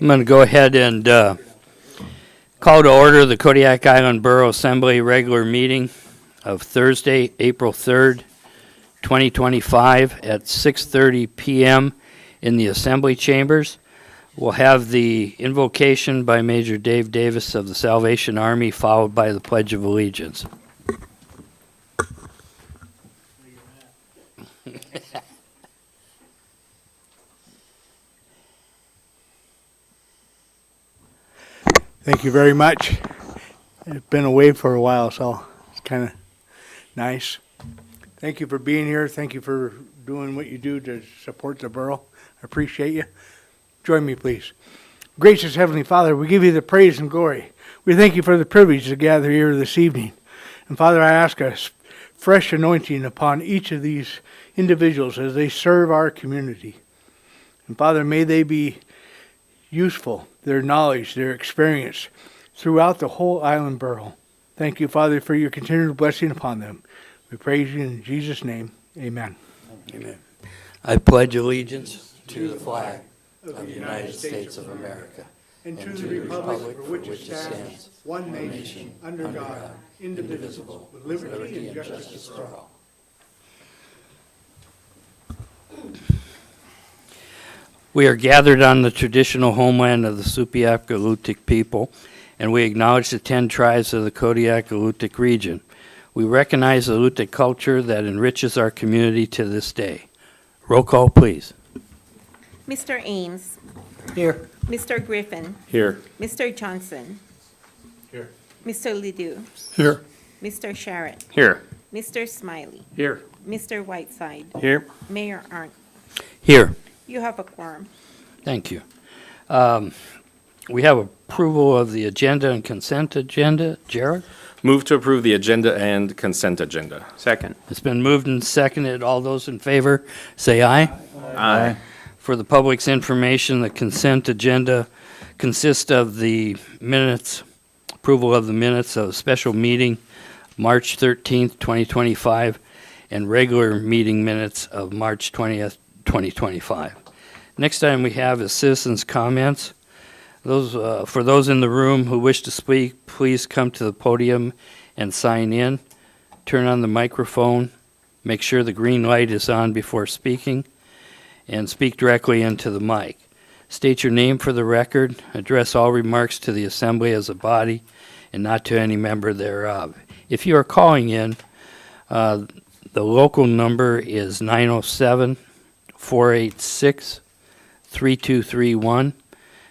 I'm going to go ahead and call to order the Kodiak Island Borough Assembly regular meeting of Thursday, April 3rd, 2025 at 6:30 p.m. in the Assembly Chambers. We'll have the invocation by Major Dave Davis of the Salvation Army, followed by the Pledge of Allegiance. Thank you very much. I've been away for a while, so it's kind of nice. Thank you for being here. Thank you for doing what you do to support the borough. I appreciate you. Join me, please. Gracious Heavenly Father, we give you the praise and glory. We thank you for the privilege to gather here this evening. And Father, I ask a fresh anointing upon each of these individuals as they serve our community. And Father, may they be useful, their knowledge, their experience throughout the whole island borough. Thank you, Father, for your continued blessing upon them. We praise you in Jesus' name. Amen. Amen. I pledge allegiance to the flag of the United States of America and to the republic for which it stands, one nation, under God, indivisible, with liberty and justice for all. We are gathered on the traditional homeland of the Supiaq-Alutiiq people, and we acknowledge the 10 tribes of the Kodiak-Alutiiq region. We recognize the Alutiiq culture that enriches our community to this day. Roll call, please. Mr. Ames. Here. Mr. Griffin. Here. Mr. Johnson. Here. Mr. Ledoux. Here. Mr. Sharrett. Here. Mr. Smiley. Here. Mr. Whiteside. Here. Mayor Arndt. Here. You have a quorum. Thank you. We have approval of the agenda and consent agenda. Jared? Move to approve the agenda and consent agenda. Second. It's been moved and seconded. All those in favor, say aye. Aye. For the public's information, the consent agenda consists of the minutes, approval of the minutes of a special meeting, March 13th, 2025, and regular meeting minutes of March 20th, 2025. Next item we have is citizens' comments. For those in the room who wish to speak, please come to the podium and sign in. Turn on the microphone. Make sure the green light is on before speaking, and speak directly into the mic. State your name for the record. Address all remarks to the assembly as a body and not to any member thereof. If you are calling in, the local number is 907-486-3231,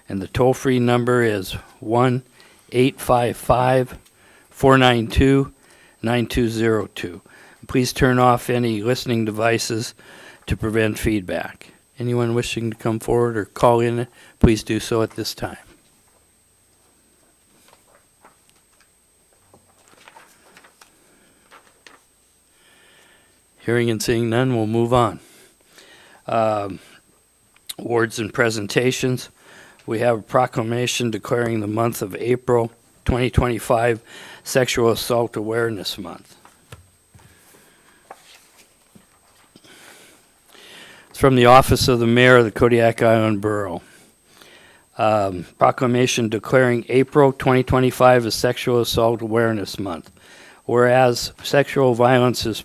and the toll-free number is 1-855-492-9202. Please turn off any listening devices to prevent feedback. Anyone wishing to come forward or call in, please do so at this time. Hearing and seeing none, we'll move on. Awards and presentations. We have a proclamation declaring the month of April 2025 Sexual Assault Awareness Month. It's from the Office of the Mayor of the Kodiak Island Borough. Proclamation declaring April 2025 as Sexual Assault Awareness Month. Whereas sexual violence is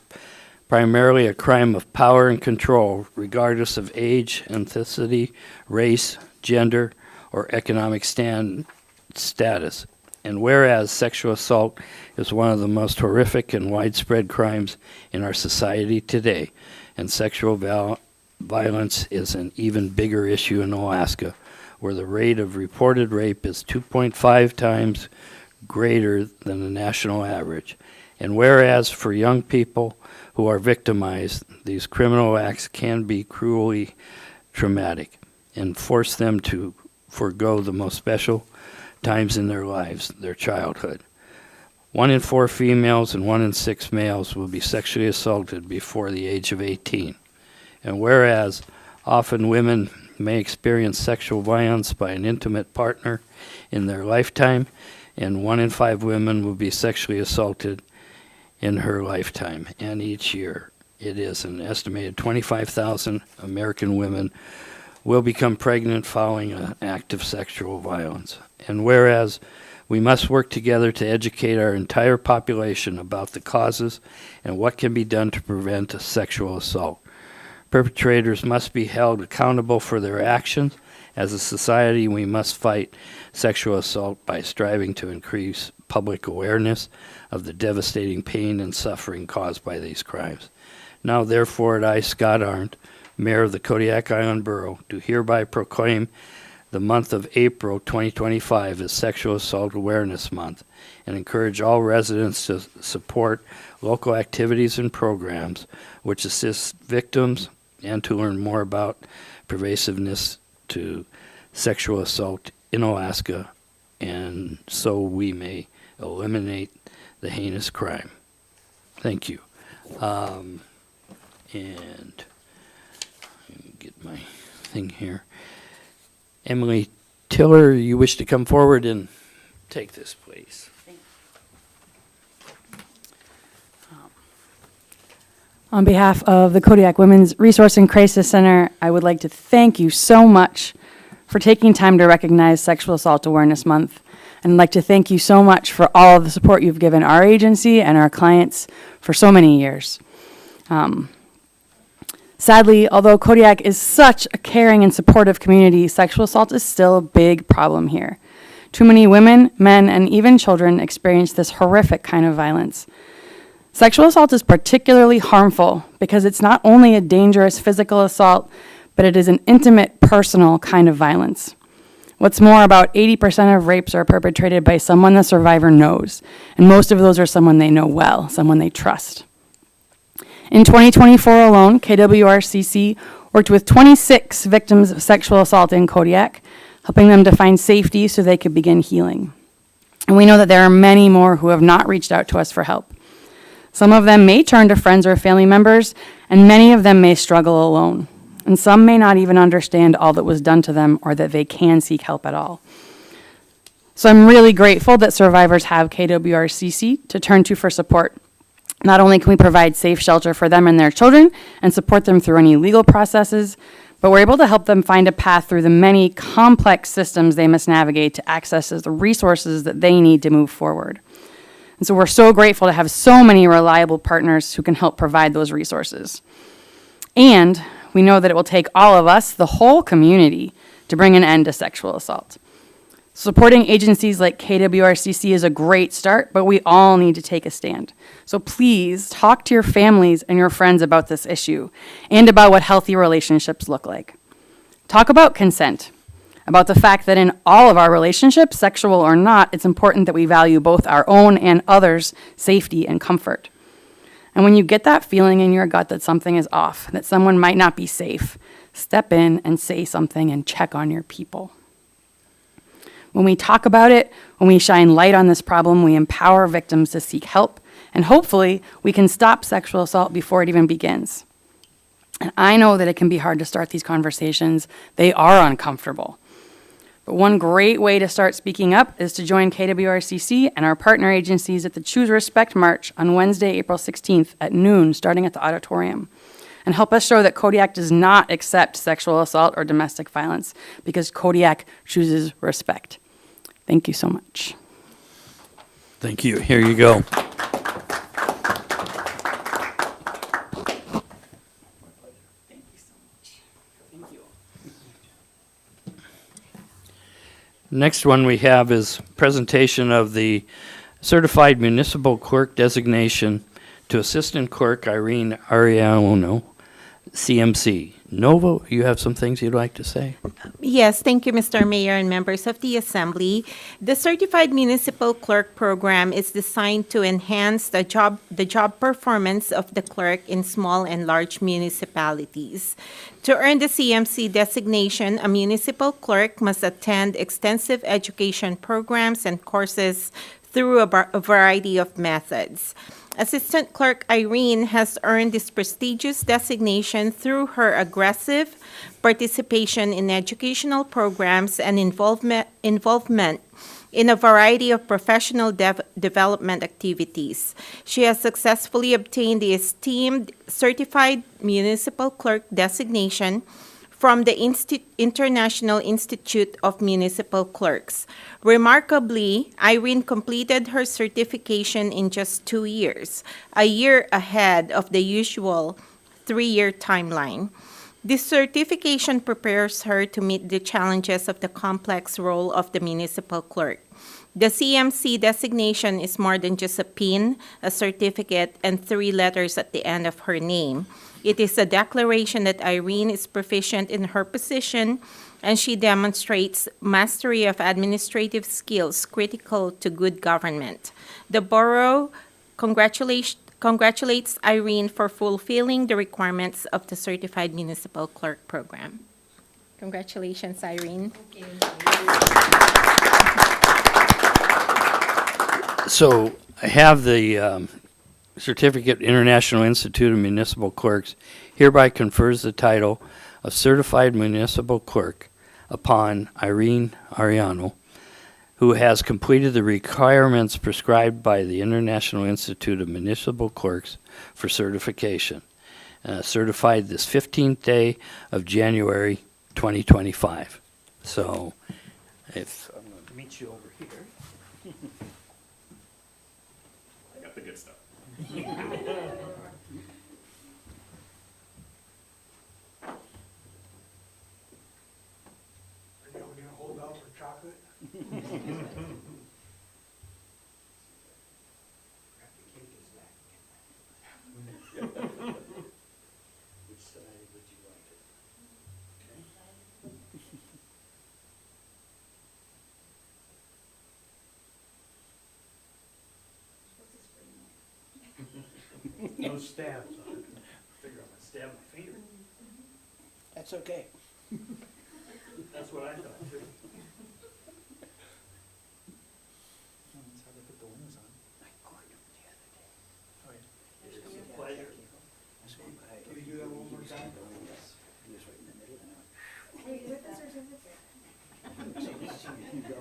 primarily a crime of power and control, regardless of age, ethnicity, race, gender, or economic status. And whereas sexual assault is one of the most horrific and widespread crimes in our society today, and sexual violence is an even bigger issue in Alaska, where the rate of reported rape is 2.5 times greater than the national average. And whereas for young people who are victimized, these criminal acts can be cruelly traumatic and force them to forego the most special times in their lives, their childhood. 1 in 4 females and 1 in 6 males will be sexually assaulted before the age of 18. And whereas often women may experience sexual violence by an intimate partner in their lifetime, and 1 in 5 women will be sexually assaulted in her lifetime. And each year, it is an estimated 25,000 American women will become pregnant following an act of sexual violence. And whereas we must work together to educate our entire population about the causes and what can be done to prevent a sexual assault. Perpetrators must be held accountable for their actions. As a society, we must fight sexual assault by striving to increase public awareness of the devastating pain and suffering caused by these crimes. Now, therefore, I, Scott Arndt, Mayor of the Kodiak Island Borough, do hereby proclaim the month of April 2025 as Sexual Assault Awareness Month and encourage all residents to support local activities and programs which assist victims and to learn more about pervasiveness to sexual assault in Alaska, and so we may eliminate the heinous crime. Thank you. And let me get my thing here. Emily Tiller, you wish to come forward and take this, please. On behalf of the Kodiak Women's Resource and Crisis Center, I would like to thank you so much for taking time to recognize Sexual Assault Awareness Month. And I'd like to thank you so much for all of the support you've given our agency and our clients for so many years. Sadly, although Kodiak is such a caring and supportive community, sexual assault is still a big problem here. Too many women, men, and even children experience this horrific kind of violence. Sexual assault is particularly harmful because it's not only a dangerous physical assault, but it is an intimate, personal kind of violence. What's more, about 80% of rapes are perpetrated by someone the survivor knows, and most of those are someone they know well, someone they trust. In 2024 alone, KWRCC worked with 26 victims of sexual assault in Kodiak, helping them to find safety so they could begin healing. And we know that there are many more who have not reached out to us for help. Some of them may turn to friends or family members, and many of them may struggle alone. And some may not even understand all that was done to them or that they can seek help at all. So I'm really grateful that survivors have KWRCC to turn to for support. Not only can we provide safe shelter for them and their children and support them through any legal processes, but we're able to help them find a path through the many complex systems they must navigate to access the resources that they need to move forward. And so we're so grateful to have so many reliable partners who can help provide those resources. And we know that it will take all of us, the whole community, to bring an end to sexual assault. Supporting agencies like KWRCC is a great start, but we all need to take a stand. So please talk to your families and your friends about this issue and about what healthy relationships look like. Talk about consent, about the fact that in all of our relationships, sexual or not, it's important that we value both our own and others' safety and comfort. And when you get that feeling in your gut that something is off, that someone might not be safe, step in and say something and check on your people. When we talk about it, when we shine light on this problem, we empower victims to seek help, and hopefully we can stop sexual assault before it even begins. And I know that it can be hard to start these conversations. They are uncomfortable. But one great way to start speaking up is to join KWRCC and our partner agencies at the Choose Respect March on Wednesday, April 16th at noon, starting at the auditorium. And help us show that Kodiak does not accept sexual assault or domestic violence because Kodiak chooses respect. Thank you so much. Thank you. Here you go. Next one we have is presentation of the Certified Municipal Clerk designation to Assistant Clerk Irene Ariano, CMC. Nova, you have some things you'd like to say? Yes, thank you, Mr. Mayor and members of the Assembly. The Certified Municipal Clerk Program is designed to enhance the job performance of the clerk in small and large municipalities. To earn the CMC designation, a municipal clerk must attend extensive education programs and courses through a variety of methods. Assistant Clerk Irene has earned this prestigious designation through her aggressive participation in educational programs and involvement in a variety of professional development activities. She has successfully obtained the esteemed Certified Municipal Clerk designation from the International Institute of Municipal Clerks. Remarkably, Irene completed her certification in just 2 years, a year ahead of the usual 3-year timeline. This certification prepares her to meet the challenges of the complex role of the municipal clerk. The CMC designation is more than just a PIN, a certificate, and 3 letters at the end of her name. It is a declaration that Irene is proficient in her position, and she demonstrates mastery of administrative skills critical to good government. The Borough congratulates Irene for fulfilling the requirements of the Certified Municipal Clerk Program. Congratulations, Irene. So I have the Certificate International Institute of Municipal Clerks hereby confers the title of Certified Municipal Clerk upon Irene Ariano, who has completed the requirements prescribed by the International Institute of Municipal Clerks for certification, certified this 15th day of January 2025. So if I'm going to meet you over here. I got the good stuff. Are you gonna hold out for chocolate? Which side would you like it? No stabs on it. Figure I'm gonna stab my finger. That's okay. That's what I thought too. It's a pleasure. Can you do that one more time? There we go.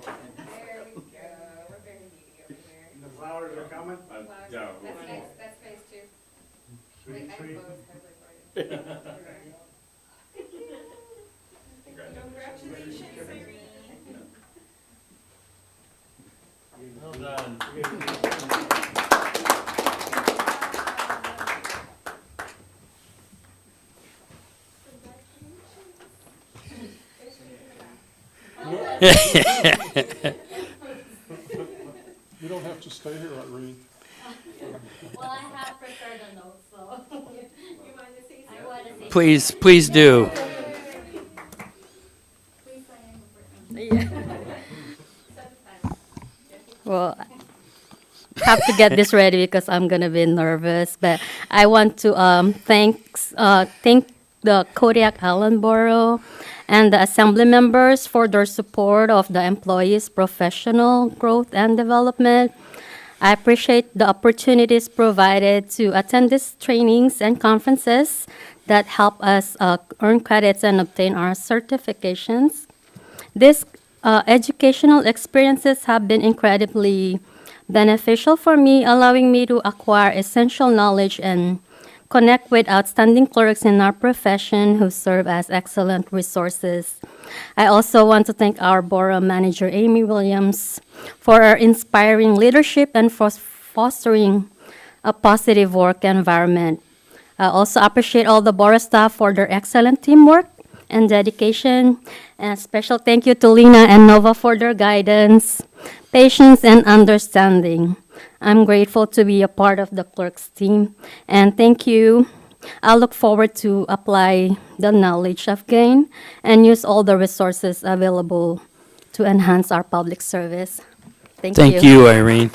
We're very needy over here. And the flowers are coming? Yeah. That's phase 2. Sweet, Wait, I sweet. have both. I was like, Congratulations, Irene. Well done. You don't have to stay here, Irene. Well, I have prepared a note, so You want to say I want to say. Please do. Please sign in for Well, have to get this ready because I'm gonna be nervous. But I want to thank the Kodiak Island Borough and the assembly members for their support of the employees' professional growth and development. I appreciate the opportunities provided to attend these trainings and conferences that help us earn credits and obtain our certifications. These educational experiences have been incredibly beneficial for me, allowing me to acquire essential knowledge and connect with outstanding clerks in our profession who serve as excellent resources. I also want to thank our Borough Manager, Amy Williams, for her inspiring leadership and for fostering a positive work environment. I also appreciate all the Borough staff for their excellent teamwork and dedication. And a special thank you to Lena and Nova for their guidance, patience, and understanding. I'm grateful to be a part of the clerks team, and thank you. I look forward to apply the knowledge I've gained and use all the resources available to enhance our public service. Thank you. Thank you, Irene.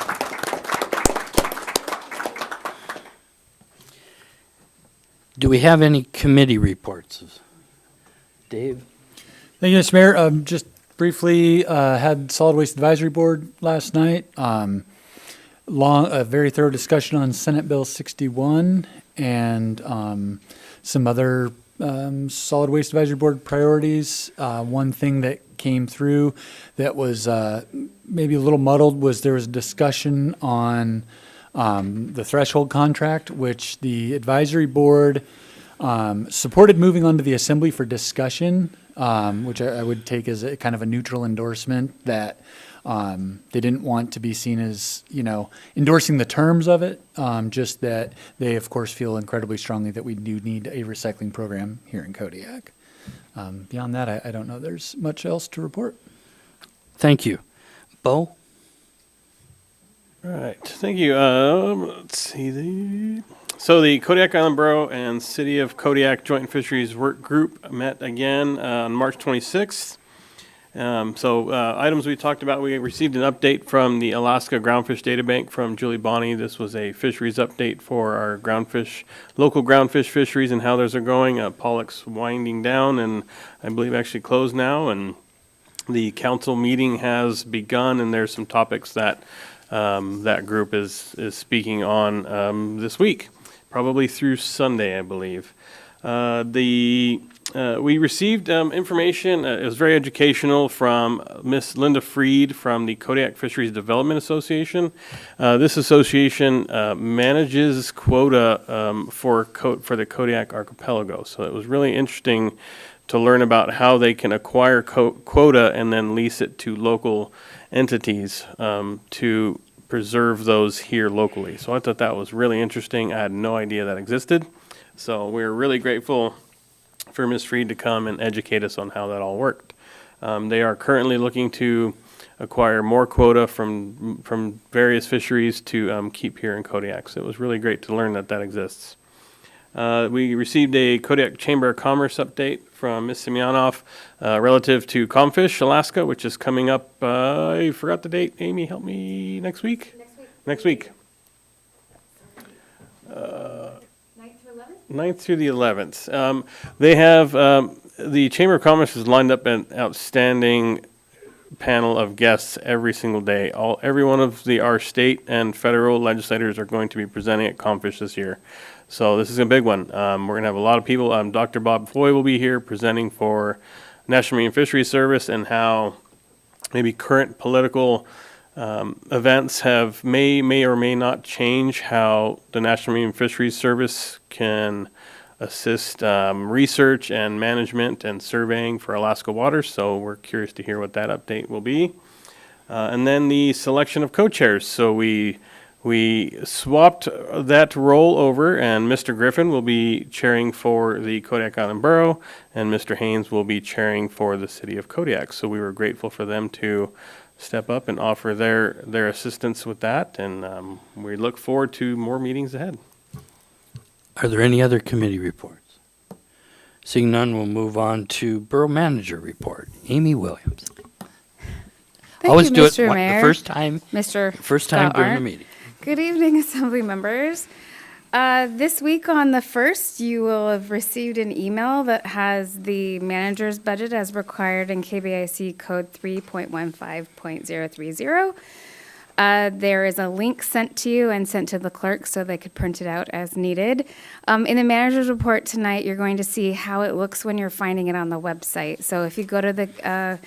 Do we have any committee reports? Dave? Thank you, Mr. Mayor. Just briefly, had Solid Waste Advisory Board last night. A very thorough discussion on Senate Bill 61 and some other Solid Waste Advisory Board priorities. One thing that came through that was maybe a little muddled was there was a discussion on the threshold contract, which the advisory board Supported moving on to the assembly for discussion, which I would take as a kind of a neutral endorsement that they didn't want to be seen as, endorsing the terms of it, just that they, of course, feel incredibly strongly that we do need a recycling program here in Kodiak. Beyond that, I don't know there's much else to report. Thank you. Bo? All right, thank you. Let's see. So the Kodiak Island Borough and City of Kodiak Joint Fisheries Work Group met again on March 26th. Items we talked about, we received an update from the Alaska Groundfish Data Bank from Julie Bonney. This was a fisheries update for our local groundfish fisheries and how those are going. Pollock's winding down and I believe actually closed now, and the council meeting has begun, and there's some topics that that group is speaking on this week, probably through Sunday, I believe. We received information, it was very educational, from Miss Linda Freed from the Kodiak Fisheries Development Association. This association manages quota for the Kodiak Archipelago, so it was really interesting to learn about how they can acquire quota and then lease it to local entities to preserve those here locally. So I thought that was really interesting. I had no idea that existed. So we're really grateful for Ms. Freed to come and educate us on how that all worked. They are currently looking to acquire more quota from various fisheries to keep here in Kodiak. So it was really great to learn that that exists. We received a Kodiak Chamber of Commerce update from Ms. Semyonov relative to Comfish Alaska, which is coming up, I forgot the date. Amy, help me, next week? Next week. 9th through the 11th. They have, the Chamber of Commerce has lined up an outstanding panel of guests every single day. Every one of our state and federal legislators are going to be presenting at Comfish this year. So this is a big one. We're going to have a lot of people. Dr. Bob Foy will be here presenting for National Marine Fisheries Service and how maybe current political events may or may not change how the National Marine Fisheries Service can assist research and management and surveying for Alaska waters. So we're curious to hear what that update will be. And then the selection of co-chairs. So we swapped that role over, and Mr. Griffin will be chairing for the Kodiak Island Borough, and Mr. Haynes will be chairing for the City of Kodiak. So we were grateful for them to step up and offer their assistance with that, and we look forward to more meetings ahead. Are there any other committee reports? Seeing none, we'll move on to Borough Manager Report. Amy Williams. Thank Always you, do Mr. it Mayor. the first time Scott during the Arndt. meeting. Good evening, Assembly members. This week on the 1st, you will have received an email that has the manager's budget as required in KBIC Code 3.15.030. There is a link sent to you and sent to the clerk so they could print it out as needed. In the manager's report tonight, you're going to see how it looks when you're finding it on the website. So if you go to the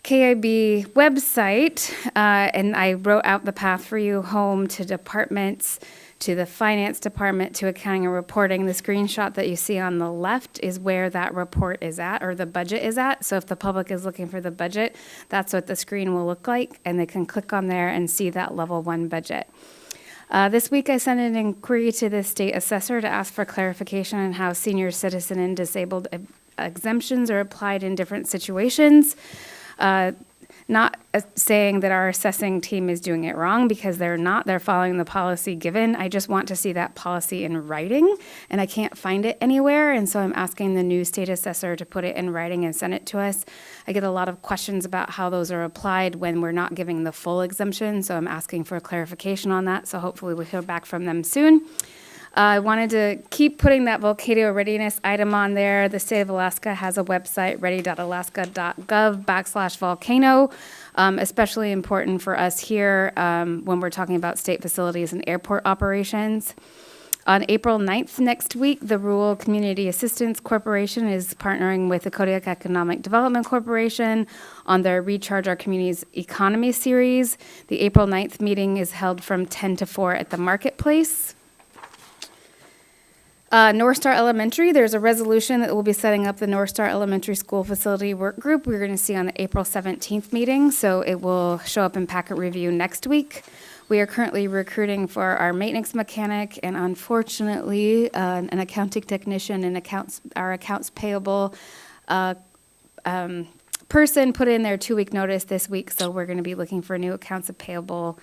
KIB website, and I wrote out the path for you home to departments, to the finance department, to accounting and reporting. The screenshot that you see on the left is where that report is at, or the budget is at. So if the public is looking for the budget, that's what the screen will look like, and they can click on there and see that level 1 budget. This week I sent an inquiry to the state assessor to ask for clarification on how senior citizen and disabled exemptions are applied in different situations. Not saying that our assessing team is doing it wrong, because they're not. They're following the policy given. I just want to see that policy in writing, and I can't find it anywhere, and so I'm asking the new state assessor to put it in writing and send it to us. I get a lot of questions about how those are applied when we're not giving the full exemption, so I'm asking for clarification on that, so hopefully we'll hear back from them soon. I wanted to keep putting that volcano readiness item on there. The state of Alaska has a website, ready.alaska.gov/volcano, especially important for us here when we're talking about state facilities and airport operations. On April 9th next week, the Rural Community Assistance Corporation is partnering with the Kodiak Economic Development Corporation on their Recharge Our Community's Economy series. The April 9th meeting is held from 10 to 4 at the Marketplace. North Star Elementary, there's a resolution that will be setting up the North Star Elementary School Facility Work Group. We're going to see on the April 17th meeting, so it will show up in packet review next week. We are currently recruiting for our maintenance mechanic and unfortunately an accounting technician and our accounts payable person put in their 2-week notice this week, so we're going to be looking for a new accounts payable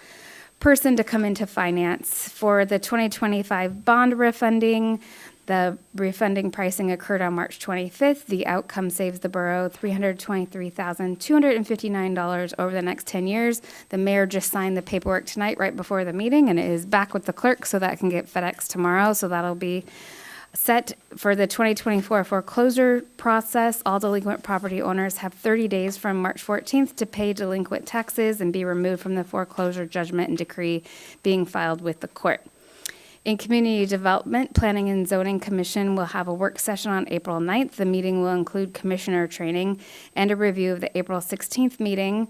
person to come into finance. For the 2025 bond refunding, the refunding pricing occurred on March 25th. The outcome saves the borough $323,259 over the next 10 years. The mayor just signed the paperwork tonight right before the meeting, and it is back with the clerk, so that can get FedEx tomorrow. So that'll be set for the 2024 foreclosure process. All delinquent property owners have 30 days from March 14th to pay delinquent taxes and be removed from the foreclosure judgment and decree being filed with the court. In Community Development, Planning and Zoning Commission will have a work session on April 9th. The meeting will include commissioner training and a review of the April 16th meeting.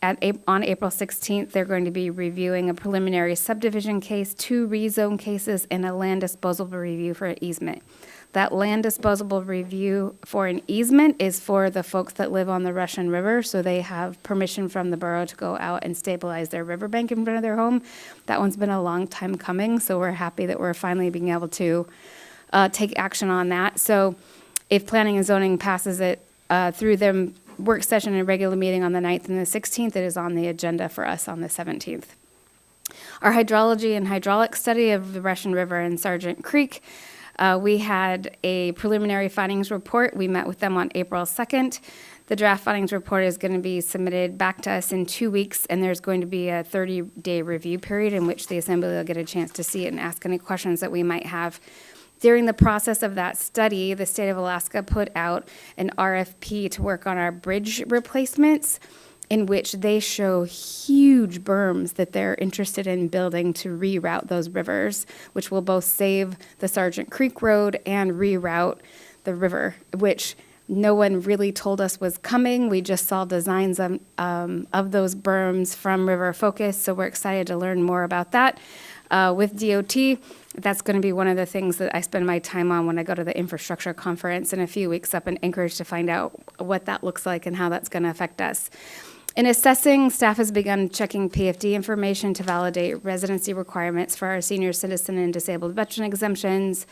On April 16th, they're going to be reviewing a preliminary subdivision case, 2 rezone cases, and a land disposal review for an easement. That land disposal review for an easement is for the folks that live on the Russian River, so they have permission from the borough to go out and stabilize their riverbank in front of their home. That one's been a long time coming, so we're happy that we're finally being able to take action on that. So if Planning and Zoning passes it through them work session and regular meeting on the 9th and the 16th, it is on the agenda for us on the 17th. Our hydrology and hydraulic study of the Russian River and Sargent Creek, we had a preliminary findings report. We met with them on April 2nd. The draft findings report is going to be submitted back to us in 2 weeks, and there's going to be a 30-day review period in which the Assembly will get a chance to see it and ask any questions that we might have. During the process of that study, the state of Alaska put out an RFP to work on our bridge replacements, in which they show huge berms that they're interested in building to reroute those rivers, which will both save the Sargent Creek Road and reroute the river, which no one really told us was coming. We just saw designs of those berms from River Focus, so we're excited to learn more about that. With DOT, that's going to be one of the things that I spend my time on when I go to the infrastructure conference in a few weeks up in Anchorage to find out what that looks like and how that's going to affect us. In assessing, staff has begun checking PFD information to validate residency requirements for our senior citizen and disabled veteran exemptions.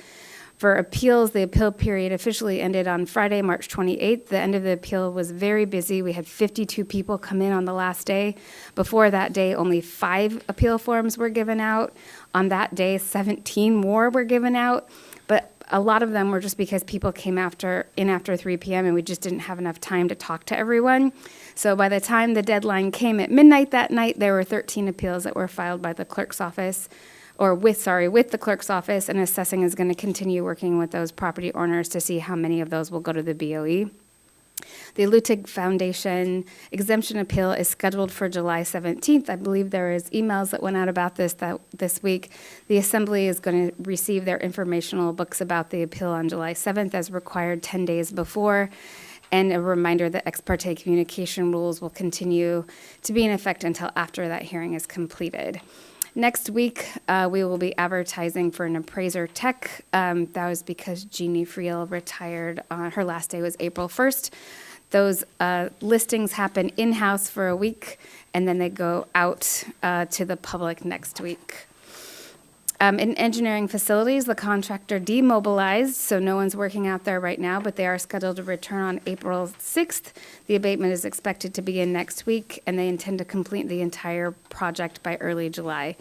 For appeals, the appeal period officially ended on Friday, March 28th. The end of the appeal was very busy. We had 52 people come in on the last day. Before that day, only 5 appeal forms were given out. On that day, 17 more were given out. But a lot of them were just because people came after 3 p.m. and we just didn't have enough time to talk to everyone. So by the time the deadline came at midnight that night, there were 13 appeals that were filed by the clerk's office. With the clerk's office, and assessing is going to continue working with those property owners to see how many of those will go to the BOE. The Lutig Foundation exemption appeal is scheduled for July 17th. I believe there is emails that went out about this week. The Assembly is going to receive their informational books about the appeal on July 7th as required 10 days before. And a reminder that ex parte communication rules will continue to be in effect until after that hearing is completed. Next week, we will be advertising for an appraiser tech. That was because Jeannie Friel retired. Her last day was April 1st. Those listings happen in-house for a week, and then they go out to the public next week. In engineering facilities, the contractor demobilized, so no one's working out there right now, but they are scheduled to return on April 6th. The abatement is expected to begin next week, and they intend to complete the entire project by early July.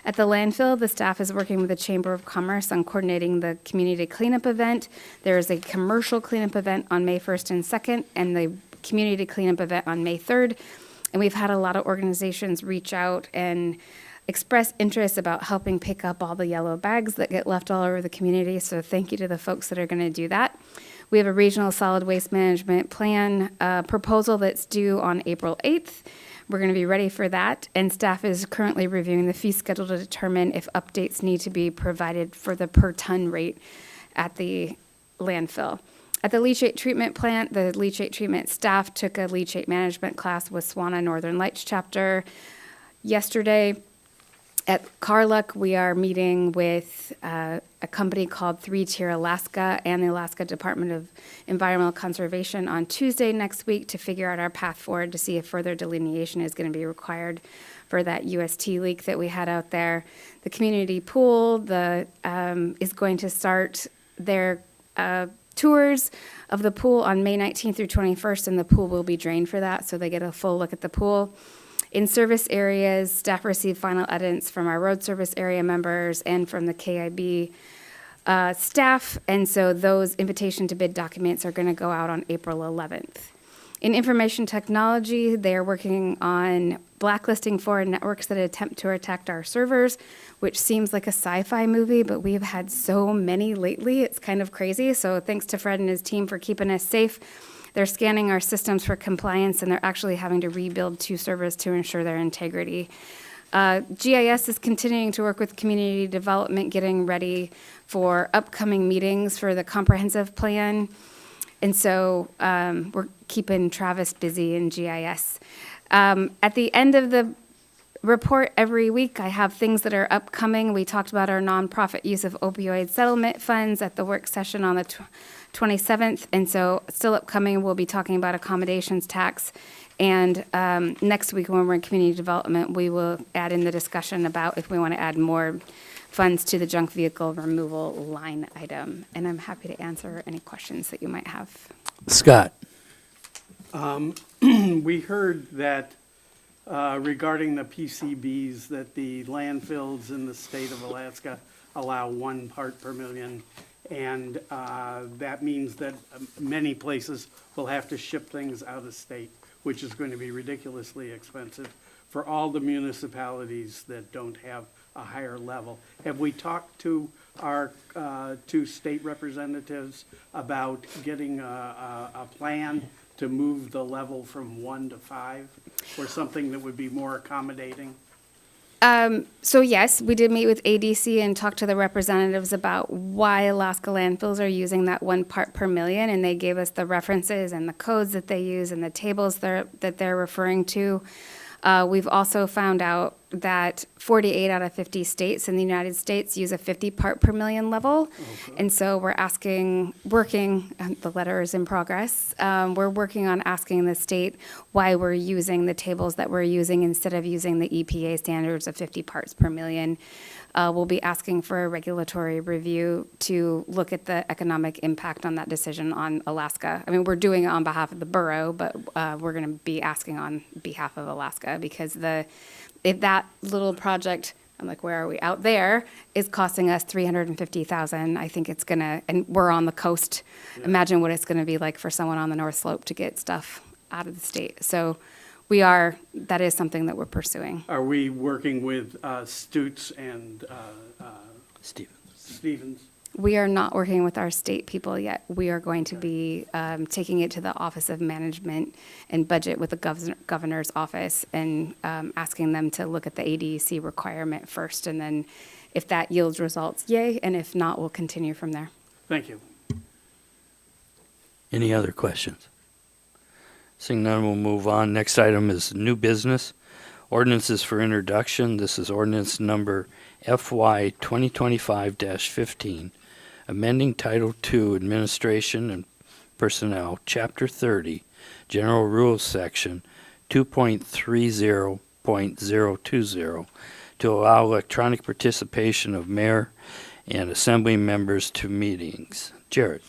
At the landfill, the staff is working with the Chamber of Commerce on coordinating the community cleanup event. There is a commercial cleanup event on May 1st and 2nd, and the community cleanup event on May 3rd. And we've had a lot of organizations reach out and express interest about helping pick up all the yellow bags that get left all over the community. So thank you to the folks that are going to do that. We have a regional solid waste management plan proposal that's due on April 8th. We're going to be ready for that. And staff is currently reviewing the fee schedule to determine if updates need to be provided for the per ton rate at the landfill. At the leachate treatment plant, the leachate treatment staff took a leachate management class with SWANA Northern Lights chapter yesterday. At Carluck, we are meeting with a company called 3-Tier Alaska and the Alaska Department of Environmental Conservation on Tuesday next week to figure out our path forward to see if further delineation is going to be required for that UST leak that we had out there. The community pool is going to start their tours of the pool on May 19th through 21st, and the pool will be drained for that, so they get a full look at the pool. In service areas, staff received final edits from our road service area members and from the KIB staff, and so those invitation to bid documents are going to go out on April 11th. In information technology, they are working on blacklisting foreign networks that attempt to attack our servers, which seems like a sci-fi movie, but we've had so many lately, it's kind of crazy. So thanks to Fred and his team for keeping us safe. They're scanning our systems for compliance, and they're actually having to rebuild 2 servers to ensure their integrity. GIS is continuing to work with community development, getting ready for upcoming meetings for the comprehensive plan. And so we're keeping Travis busy in GIS. At the end of the report every week, I have things that are upcoming. We talked about our nonprofit use of opioid settlement funds at the work session on the 27th. And so still upcoming, we'll be talking about accommodations tax. And next week, when we're in community development, we will add in the discussion about if we want to add more funds to the junk vehicle removal line item. And I'm happy to answer any questions that you might have. Scott? We heard that regarding the PCBs, that the landfills in the state of Alaska allow 1 part per million. And that means that many places will have to ship things out of state, which is going to be ridiculously expensive for all the municipalities that don't have a higher level. Have we talked to our 2 state representatives about getting a plan to move the level from 1 to 5, or something that would be more accommodating? So yes, we did meet with ADC and talk to the representatives about why Alaska landfills are using that 1 part per million, and they gave us the references and the codes that they use and the tables that they're referring to. We've also found out that 48 out of 50 states in the United States use a 50 part per million level. Okay. And so we're the letter is in progress. We're working on asking the state why we're using the tables that we're using instead of using the EPA standards of 50 parts per million. We'll be asking for a regulatory review to look at the economic impact on that decision on Alaska. I mean, we're doing it on behalf of the borough, but we're going to be asking on behalf of Alaska, because if that little project, I'm like, where are we? Out there is costing us $350,000. I think it's gonna, and we're on the coast. Yeah. Imagine what it's gonna be like for someone on the North Slope to get stuff out of the state. So that is something that we're pursuing. Are we working with Stutz and Stevens? We are not working with our state people yet. We are going to be taking it to the Office of Management and Budget with the governor's office and asking them to look at the ADEC requirement first. And then if that yields results, yay. And if not, we'll continue from there. Thank you. Any other questions? Seeing none, we'll move on. Next item is new business. Ordinances for introduction. This is ordinance number FY 2025-15, amending Title II, Administration and Personnel, Chapter 30, General Rules Section 2.30.020 to allow electronic participation of mayor and assembly members to meetings. Jared.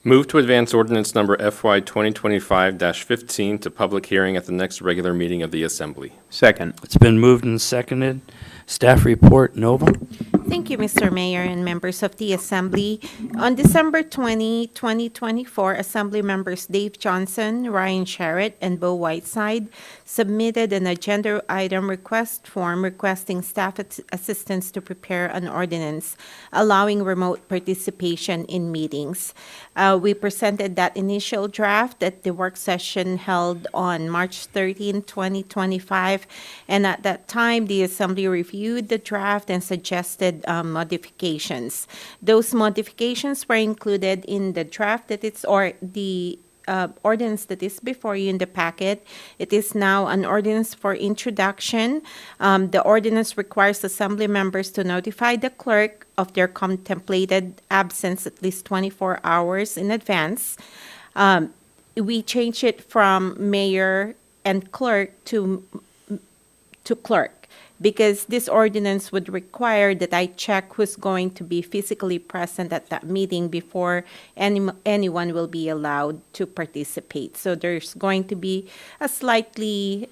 Move to advance ordinance number FY 2025-15 to public hearing at the next regular meeting of the Assembly. Second. It's been moved and seconded. Staff report, Nova. Thank you, Mr. Mayor and members of the Assembly. On December 20, 2024, Assembly members Dave Johnson, Ryan Sherritt, and Bo Whiteside submitted an agenda item request form requesting staff assistance to prepare an ordinance allowing remote participation in meetings. We presented that initial draft at the work session held on March 13, 2025, and at that time, the Assembly reviewed the draft and suggested modifications. Those modifications were included in the draft the ordinance that is before you in the packet. It is now an ordinance for introduction. The ordinance requires assembly members to notify the clerk of their contemplated absence at least 24 hours in advance. We change it from mayor and clerk to clerk, because this ordinance would require that I check who's going to be physically present at that meeting before anyone will be allowed to participate. So there's going to be a slightly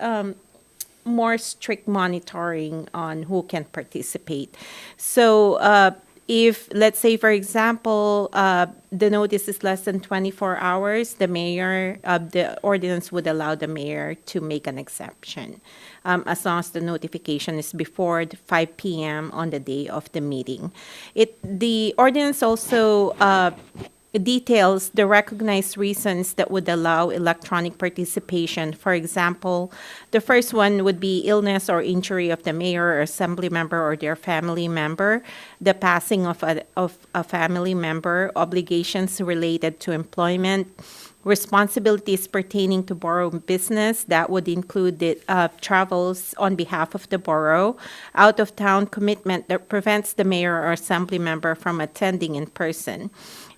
more strict monitoring on who can participate. So if, let's say, for example, the notice is less than 24 hours, the ordinance would allow the mayor to make an exception, as long as the notification is before 5 p.m. on the day of the meeting. The ordinance also details the recognized reasons that would allow electronic participation. For example, the first one would be illness or injury of the mayor or assembly member or their family member, the passing of a family member, obligations related to employment, responsibilities pertaining to borough business. That would include the travels on behalf of the borough, out-of-town commitment that prevents the mayor or assembly member from attending in person.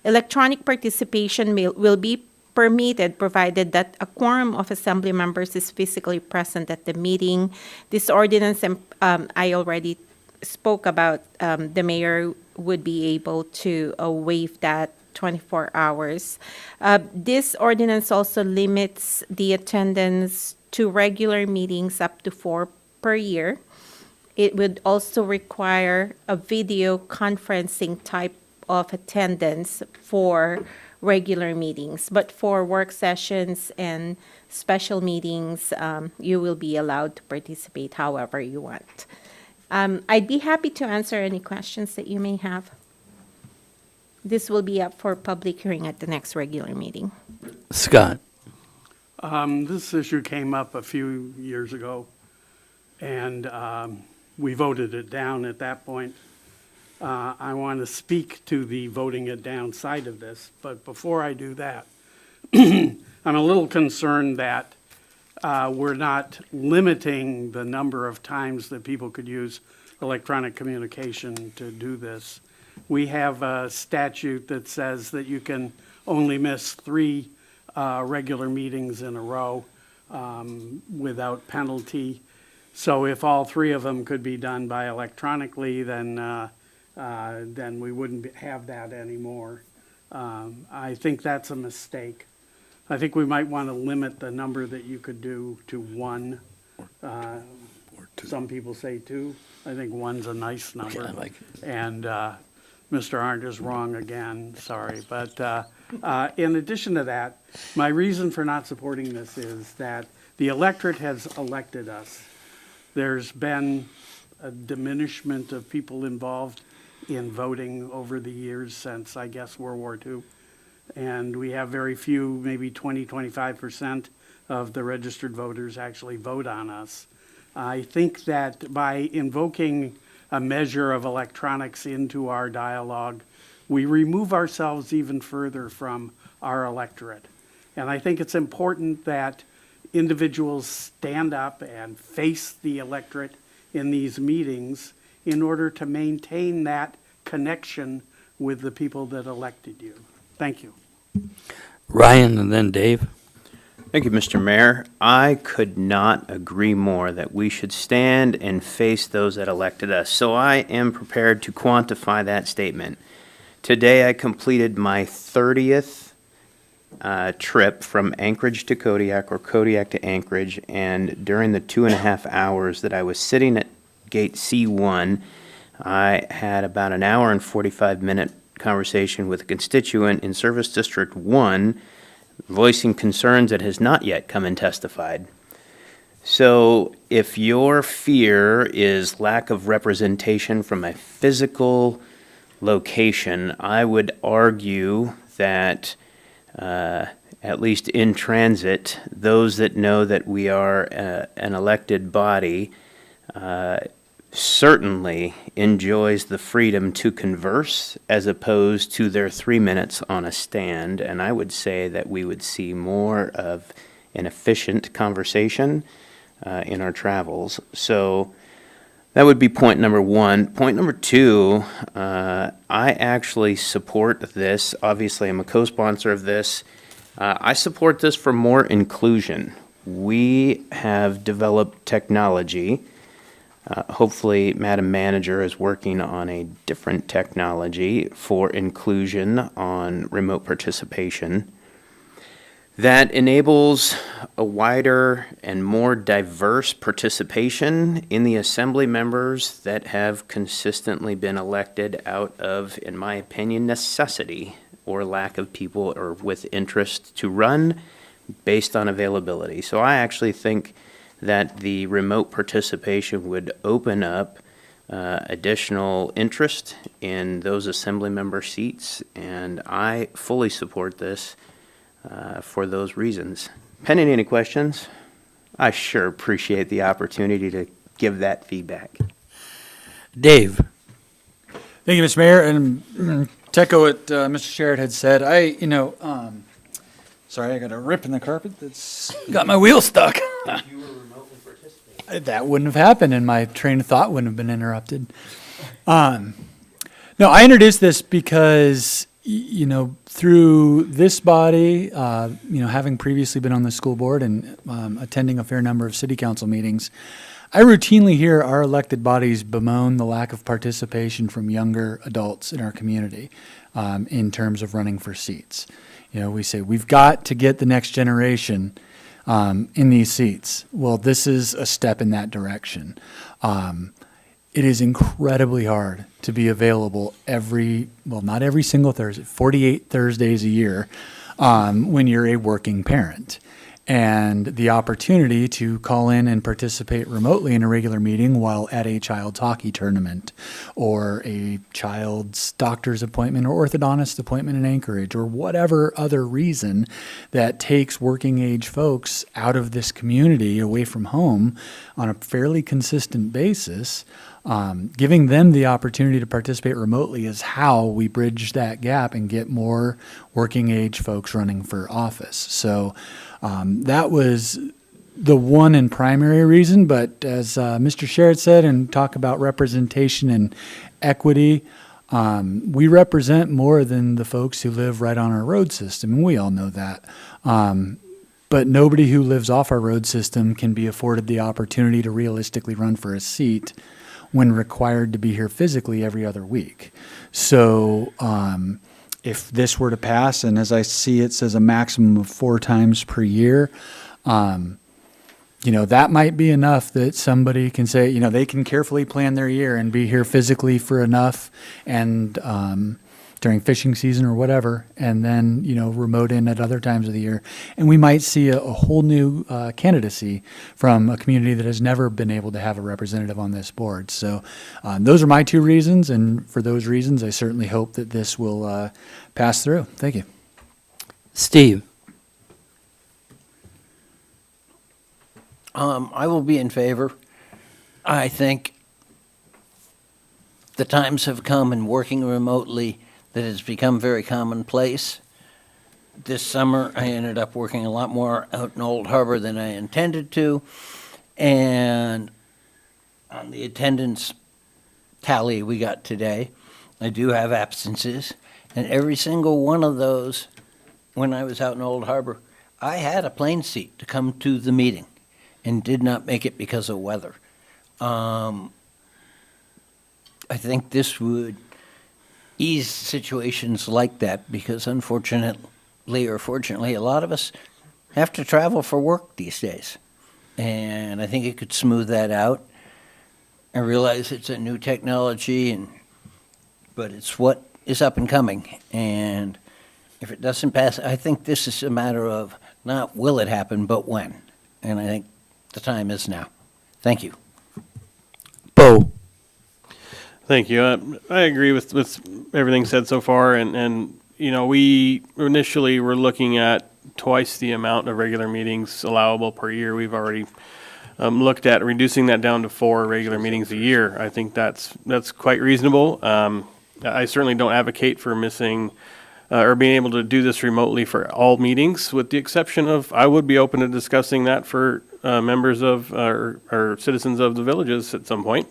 Electronic participation will be permitted provided that a quorum of assembly members is physically present at the meeting. This ordinance, I already spoke about, the mayor would be able to waive that 24 hours. This ordinance also limits the attendance to regular meetings up to 4 per year. It would also require a video conferencing type of attendance for regular meetings. But for work sessions and special meetings, you will be allowed to participate however you want. I'd be happy to answer any questions that you may have. This will be up for public hearing at the next regular meeting. Scott? This issue came up a few years ago, and we voted it down at that point. I want to speak to the voting it down side of this, but before I do that, I'm a little concerned that we're not limiting the number of times that people could use electronic communication to do this. We have a statute that says that you can only miss 3 regular meetings in a row without penalty. So if all 3 of them could be done by electronically, then we wouldn't have that anymore. I think that's a mistake. I think we might want to limit the number that you could do to 1. Or 2. Some people say 2. I think 1's a nice number. I like it. And Mr. Arndt is wrong again, sorry. But in addition to that, my reason for not supporting this is that the electorate has elected us. There's been a diminishment of people involved in voting over the years since, I guess, World War II. And we have very few, maybe 20, 25% of the registered voters actually vote on us. I think that by invoking a measure of electronics into our dialogue, we remove ourselves even further from our electorate. And I think it's important that individuals stand up and face the electorate in these meetings in order to maintain that connection with the people that elected you. Thank you. Ryan and then Dave. Thank you, Mr. Mayor. I could not agree more that we should stand and face those that elected us. So I am prepared to quantify that statement. Today I completed my 30th trip from Anchorage to Kodiak or Kodiak to Anchorage, and during the 2.5 hours that I was sitting at gate C1, I had about an hour and 45-minute conversation with a constituent in Service District 1 voicing concerns that has not yet come and testified. So if your fear is lack of representation from a physical location, I would argue that at least in transit, those that know that we are an elected body certainly enjoys the freedom to converse as opposed to their 3 minutes on a stand. And I would say that we would see more of an efficient conversation in our travels. So that would be point number one. Point number two, I actually support this. Obviously, I'm a co-sponsor of this. I support this for more inclusion. We have developed technology. Hopefully, Madam Manager is working on a different technology for inclusion on remote participation that enables a wider and more diverse participation in the assembly members that have consistently been elected out of, in my opinion, necessity or lack of people or with interest to run based on availability. So I actually think that the remote participation would open up additional interest in those assembly member seats, and I fully support this for those reasons. Pending any questions, I sure appreciate the opportunity to give that feedback. Dave? Thank you, Mr. Mayor, and to echo what Mr. Sherrod had said, sorry, I got a rip in the carpet that's got my wheel stuck. That wouldn't have happened, and my train of thought wouldn't have been interrupted. No, I introduced this because, through this body, having previously been on the school board and attending a fair number of city council meetings, I routinely hear our elected bodies bemoan the lack of participation from younger adults in our community in terms of running for seats. We say we've got to get the next generation in these seats. Well, this is a step in that direction. It is incredibly hard to be available not every single Thursday, 48 Thursdays a year when you're a working parent. And the opportunity to call in and participate remotely in a regular meeting while at a child's hockey tournament or a child's doctor's appointment or orthodontist appointment in Anchorage or whatever other reason that takes working age folks out of this community away from home on a fairly consistent basis. Giving them the opportunity to participate remotely is how we bridge that gap and get more working age folks running for office. So that was the one and primary reason, but as Mr. Sherrod said, and talk about representation and equity, we represent more than the folks who live right on our road system, and we all know that. But nobody who lives off our road system can be afforded the opportunity to realistically run for a seat when required to be here physically every other week. So if this were to pass, and as I see it says a maximum of 4 times per year, that might be enough that somebody can say, they can carefully plan their year and be here physically for enough and during fishing season or whatever, and then, remote in at other times of the year. And we might see a whole new candidacy from a community that has never been able to have a representative on this board. So those are my 2 reasons, and for those reasons, I certainly hope that this will pass through. Thank you. Steve? I will be in favor. I think the times have come in working remotely that has become very commonplace. This summer, I ended up working a lot more out in Old Harbor than I intended to, and on the attendance tally we got today, I do have absences, and every single one of those, when I was out in Old Harbor, I had a plane seat to come to the meeting and did not make it because of weather. I think this would ease situations like that because unfortunately or fortunately, a lot of us have to travel for work these days. And I think it could smooth that out. I realize it's a new technology, but it's what is up and coming. And if it doesn't pass, I think this is a matter of not will it happen, but when. And I think the time is now. Thank you. Bo? Thank you. I agree with everything said so far, and we initially were looking at twice the amount of regular meetings allowable per year. We've already looked at reducing that down to 4 regular meetings a year. I think that's quite reasonable. I certainly don't advocate for missing or being able to do this remotely for all meetings, with the exception of, I would be open to discussing that for members of or citizens of the villages at some point.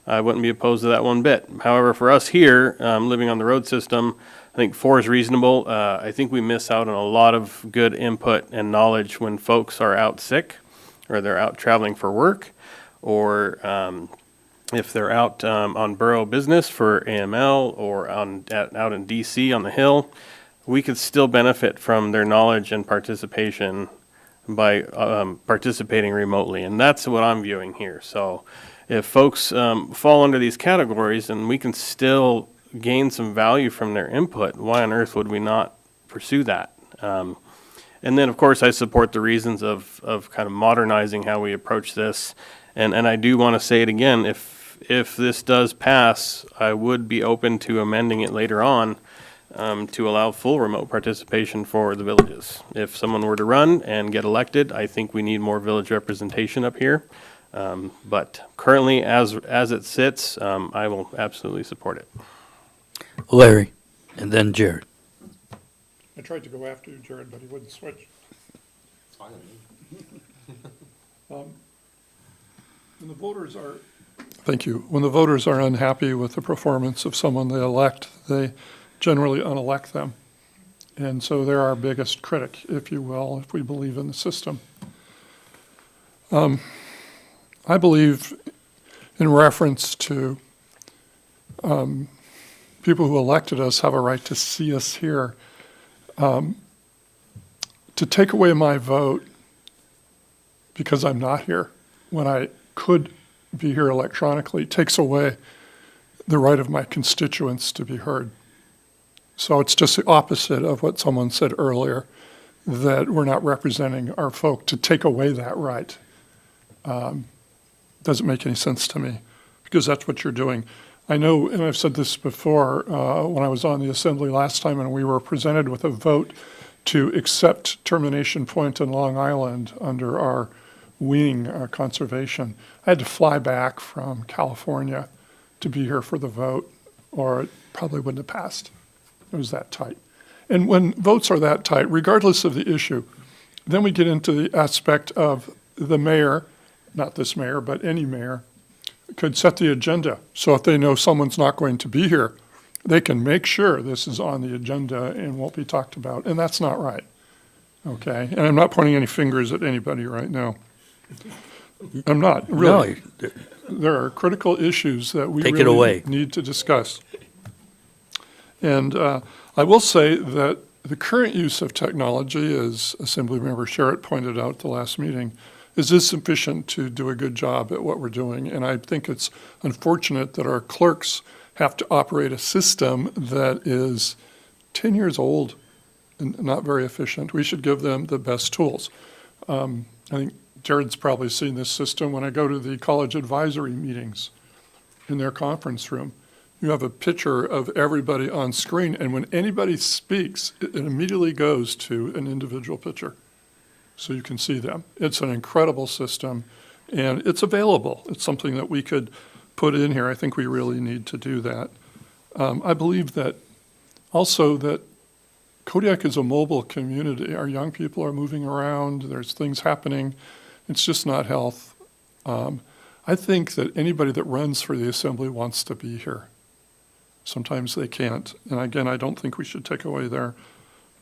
I wouldn't be opposed to that one bit. However, for us here, living on the road system, I think 4 is reasonable. I think we miss out on a lot of good input and knowledge when folks are out sick, or they're out traveling for work, or if they're out on borough business for AML, or out in DC on the Hill. We could still benefit from their knowledge and participation by participating remotely, and that's what I'm viewing here. So if folks fall under these categories and we can still gain some value from their input, why on earth would we not pursue that? And then, of course, I support the reasons of kind of modernizing how we approach this. And I do want to say it again, if this does pass, I would be open to amending it later on to allow full remote participation for the villages. If someone were to run and get elected, I think we need more village representation up here. But currently, as it sits, I will absolutely support it. Larry, and then Jared. I tried to go after you, Jared, but he wouldn't switch. When the voters are, thank you, when the voters are unhappy with the performance of someone they elect, they generally unelect them. And so they're our biggest critic, if you will, if we believe in the system. I believe, in reference to people who elected us have a right to see us here, to take away my vote because I'm not here when I could be here electronically takes away the right of my constituents to be heard. So it's just the opposite of what someone said earlier, that we're not representing our folk. To take away that right doesn't make any sense to me, because that's what you're doing. I know, and I've said this before, when I was on the assembly last time and we were presented with a vote to accept termination point in Long Island under our wing conservation, I had to fly back from California to be here for the vote, or it probably wouldn't have passed. It was that tight. And when votes are that tight, regardless of the issue, then we get into the aspect of the mayor, not this mayor, but any mayor, could set the agenda. So if they know someone's not going to be here, they can make sure this is on the agenda and won't be talked about. And that's not right. Okay? And I'm not pointing any fingers at anybody right now. I'm not, really. No, there are critical issues that we Take it away. need to discuss. And I will say that the current use of technology, as Assemblymember Sherritt pointed out at the last meeting, is insufficient to do a good job at what we're doing. And I think it's unfortunate that our clerks have to operate a system that is 10 years old and not very efficient. We should give them the best tools. I think Jared's probably seen this system when I go to the college advisory meetings in their conference room. You have a picture of everybody on screen, and when anybody speaks, it immediately goes to an individual picture, so you can see them. It's an incredible system, and it's available. It's something that we could put in here. I think we really need to do that. I believe that also that Kodiak is a mobile community. Our young people are moving around. There's things happening. It's just not health. I think that anybody that runs for the assembly wants to be here. Sometimes they can't. And again, I don't think we should take away their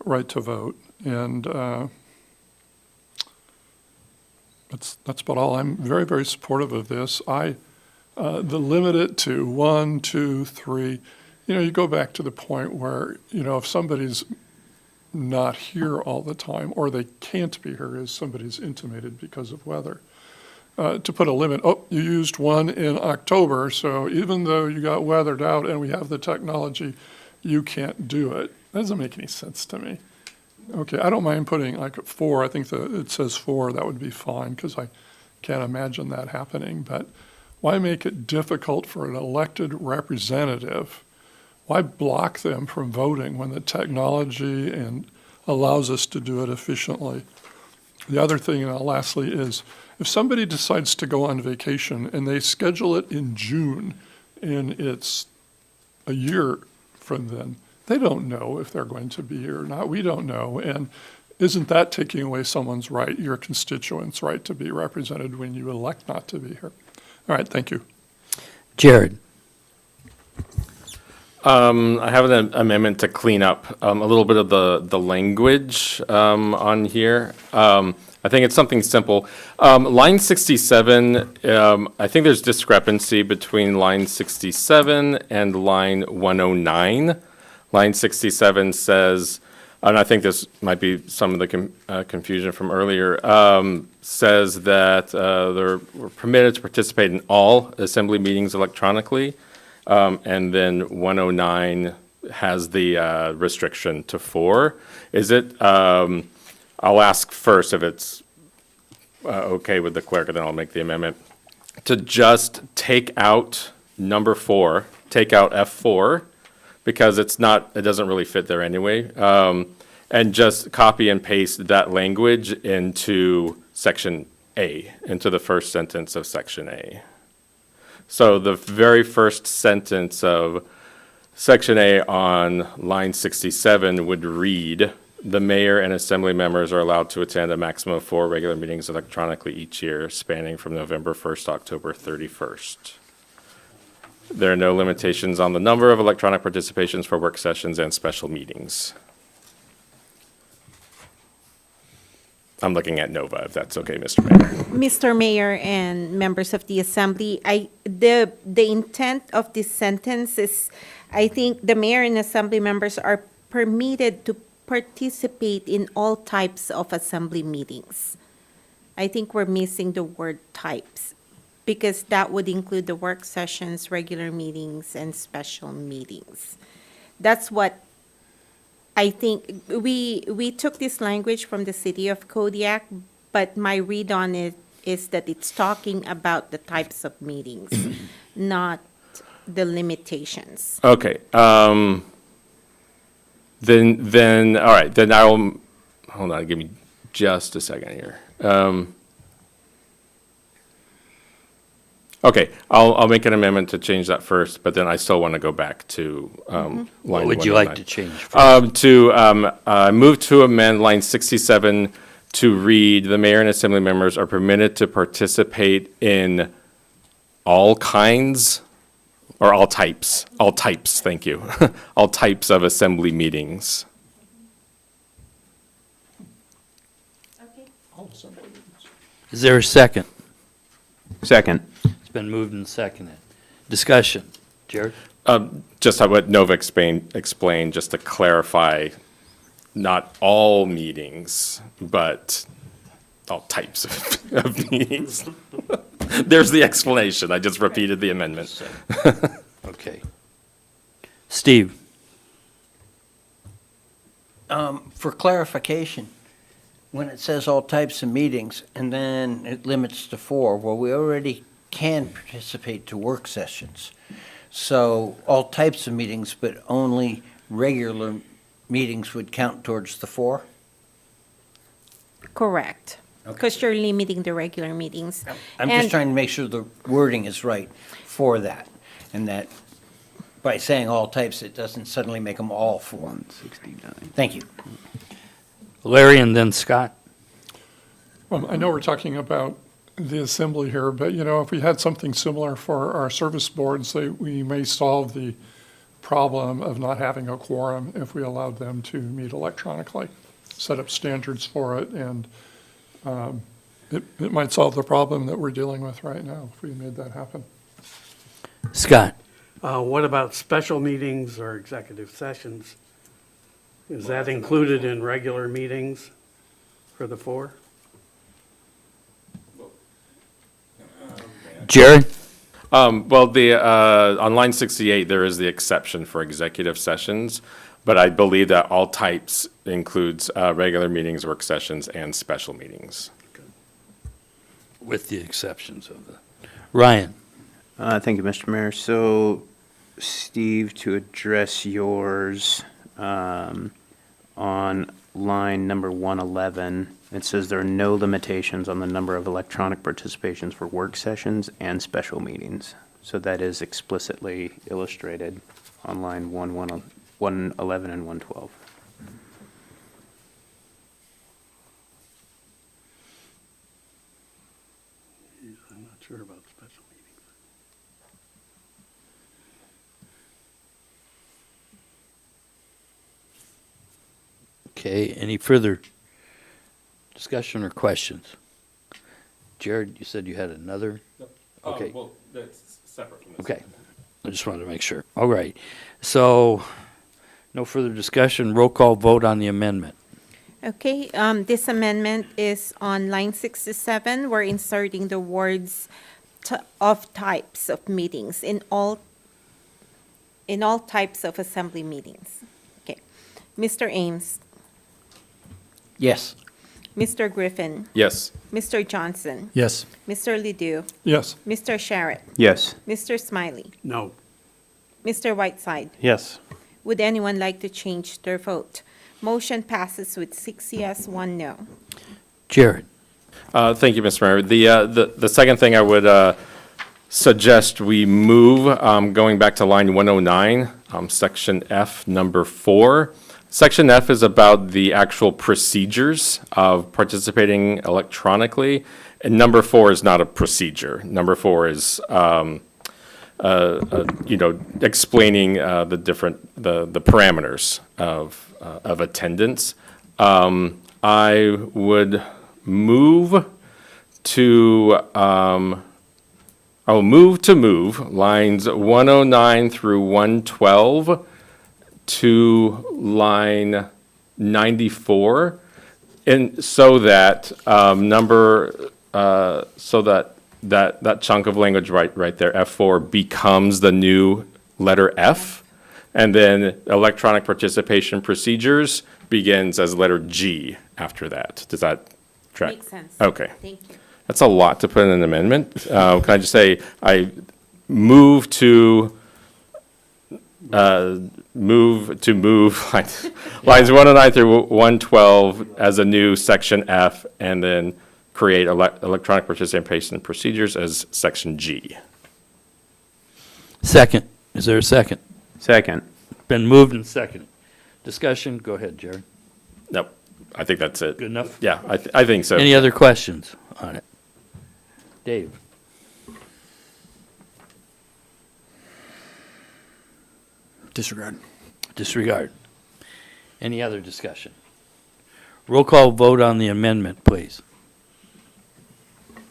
right to vote. And that's about all. I'm very, very supportive of this. The limit it to 1, 2, 3, you go back to the point where, if somebody's not here all the time, or they can't be here as somebody's intimated because of weather, to put a limit, you used 1 in October, so even though you got weathered out and we have the technology, you can't do it. That doesn't make any sense to me. Okay, I don't mind putting like 4. I think that it says 4, that would be fine, because I can't imagine that happening. But why make it difficult for an elected representative? Why block them from voting when the technology and allows us to do it efficiently. The other thing, lastly, is if somebody decides to go on vacation and they schedule it in June and it's a year from then, they don't know if they're going to be here or not. We don't know. And isn't that taking away someone's right, your constituents' right to be represented when you elect not to be here? All right, thank you. Jared. I have an amendment to clean up a little bit of the language on here. I think it's something simple. Line 67, I think there's discrepancy between line 67 and line 109. Line 67 says, and I think this might be some of the confusion from earlier, says that they're permitted to participate in all assembly meetings electronically. And then 109 has the restriction to 4. Is it, I'll ask first if it's okay with the clerk, and then I'll make the amendment, to just take out number 4, take out F4, because it doesn't really fit there anyway, and just copy and paste that language into section A, into the first sentence of section A. So the very first sentence of section A on line 67 would read, "The mayor and assembly members are allowed to attend a maximum of 4 regular meetings electronically each year, spanning from November 1st to October 31st. There are no limitations on the number of electronic participations for work sessions and special meetings." I'm looking at Nova, if that's okay, Mr. Mayor. Mr. Mayor and members of the Assembly, the intent of this sentence is, I think the mayor and Assembly members are permitted to participate in all types of Assembly meetings. I think we're missing the word types, because that would include the work sessions, regular meetings, and special meetings. That's what I think. We took this language from the city of Kodiak, but my read on it is that it's talking about the types of meetings, not the limitations. Okay, then, all right, then I'll, hold on, give me just a second here. Okay, I'll make an amendment to change that first, but then I still want to go back to line What would you like to 109. change first? Move to amend line 67 to read, "The mayor and assembly members are permitted to participate in all kinds," or all types, thank you, all types of assembly meetings. Is there a second? Second. It's been moved and seconded. Discussion. Jared? Just what Nova explained, just to clarify, not all meetings, but all types of meetings. There's the explanation. I just repeated the amendment. Okay. Steve? For clarification, when it says all types of meetings and then it limits to 4, well, we already can participate to work sessions. So all types of meetings, but only regular meetings would count towards the 4? Correct. Because you're limiting the regular meetings. I'm And- just trying to make sure the wording is right for that, and that by saying all types, it doesn't suddenly make them all 4. 169. Thank you. Larry and then Scott? I know we're talking about the assembly here, but if we had something similar for our service boards, we may solve the problem of not having a quorum if we allowed them to meet electronically, set up standards for it, and it might solve the problem that we're dealing with right now if we made that happen. Scott? What about special meetings or executive sessions? Is that included in regular meetings for the 4? Jared? Well, on line 68, there is the exception for executive sessions, but I believe that all types includes regular meetings, work sessions, and special meetings. With the exceptions of the. Ryan? Thank you, Mr. Mayor. So, Steve, to address yours, on line number 111, it says there are no limitations on the number of electronic participations for work sessions and special meetings. So that is explicitly illustrated on line 111 and 112. I'm not sure about special meetings. Okay, any further discussion or questions? Jared, you said you had another? Okay. Well, that's separate from this. Okay, I just wanted to make sure. All right, so no further discussion, roll call vote on the amendment. Okay, this amendment is on line 67. We're inserting the words of types of meetings in all types of assembly meetings. Okay, Mr. Ames, Yes. Mr. Griffin, Yes. Mr. Johnson, Yes. Mr. Ledoux, Yes. Mr. Sharrett, Yes. Mr. Smiley, No. Mr. Whiteside. Yes. Would anyone like to change their vote? Motion passes with 6 yes, 1 no. Jared? Thank you, Mr. Mayor. The second thing I would suggest we move, going back to line 109, section F, number 4. Section F is about the actual procedures of participating electronically, and number 4 is not a procedure. Number 4 is, explaining the parameters of attendance. I would move to, move lines 109 through 112 to line 94, and so that that chunk of language right there, F4, becomes the new letter F, and then electronic participation procedures begins as letter G after that. Does that track? Makes sense. Okay. Thank you. That's a lot to put in an amendment. Can I just say, I move to move lines 109 through 112 as a new section F, and then create electronic participation procedures as section G. Second, is there a second? Second. Been moved and seconded. Discussion, go ahead, Jared. Nope, I think that's it. Good enough? Yeah, I think so. Any other questions on it? Dave? Disregard. Disregard. Any other discussion? Roll call vote on the amendment, please.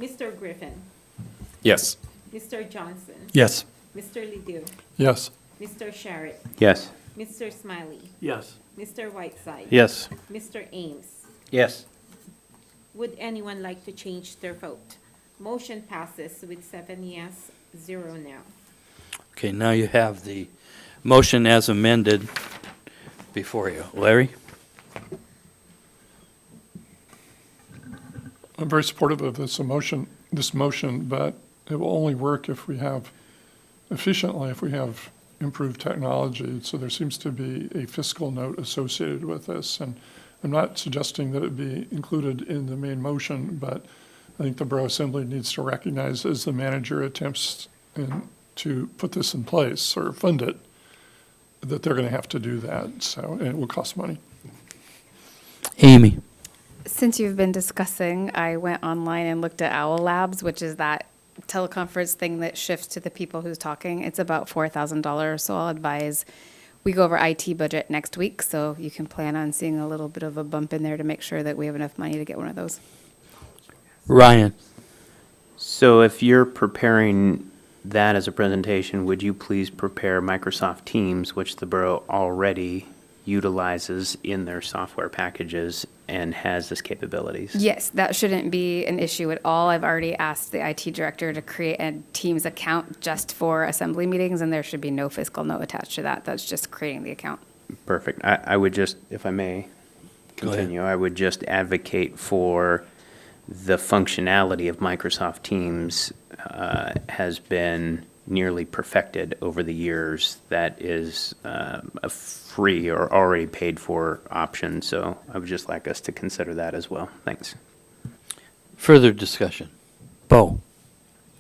Mr. Griffin, Yes. Mr. Johnson, Yes. Mr. Ledoux, Yes. Mr. Sharrett, Yes. Mr. Smiley, Yes. Mr. Whiteside. Yes. Mr. Ames. Yes. Would anyone like to change their vote? Motion passes with 7 yes, 0 no. Okay, now you have the motion as amended before you. Larry? I'm very supportive of this motion, but it will only work if we have improved technology. So there seems to be a fiscal note associated with this. And I'm not suggesting that it be included in the main motion, but I think the Borough Assembly needs to recognize, as the manager attempts to put this in place or fund it, that they're going to have to do that. So, and it will cost money. Amy? Since you've been discussing, I went online and looked at Owl Labs, which is that teleconference thing that shifts to the people who's talking. It's about $4,000, so I'll advise we go over IT budget next week, so you can plan on seeing a little bit of a bump in there to make sure that we have enough money to get one of those. Ryan? So if you're preparing that as a presentation, would you please prepare Microsoft Teams, which the borough already utilizes in their software packages and has this capabilities? Yes, that shouldn't be an issue at all. I've already asked the IT director to create a Teams account just for assembly meetings, and there should be no fiscal note attached to that. That's just creating the account. Perfect. I would just, if I may Go ahead. continue, I would just advocate for the functionality of Microsoft Teams has been nearly perfected over the years that is a free or already paid for option. So I would just like us to consider that as well. Thanks. Further discussion. Bo?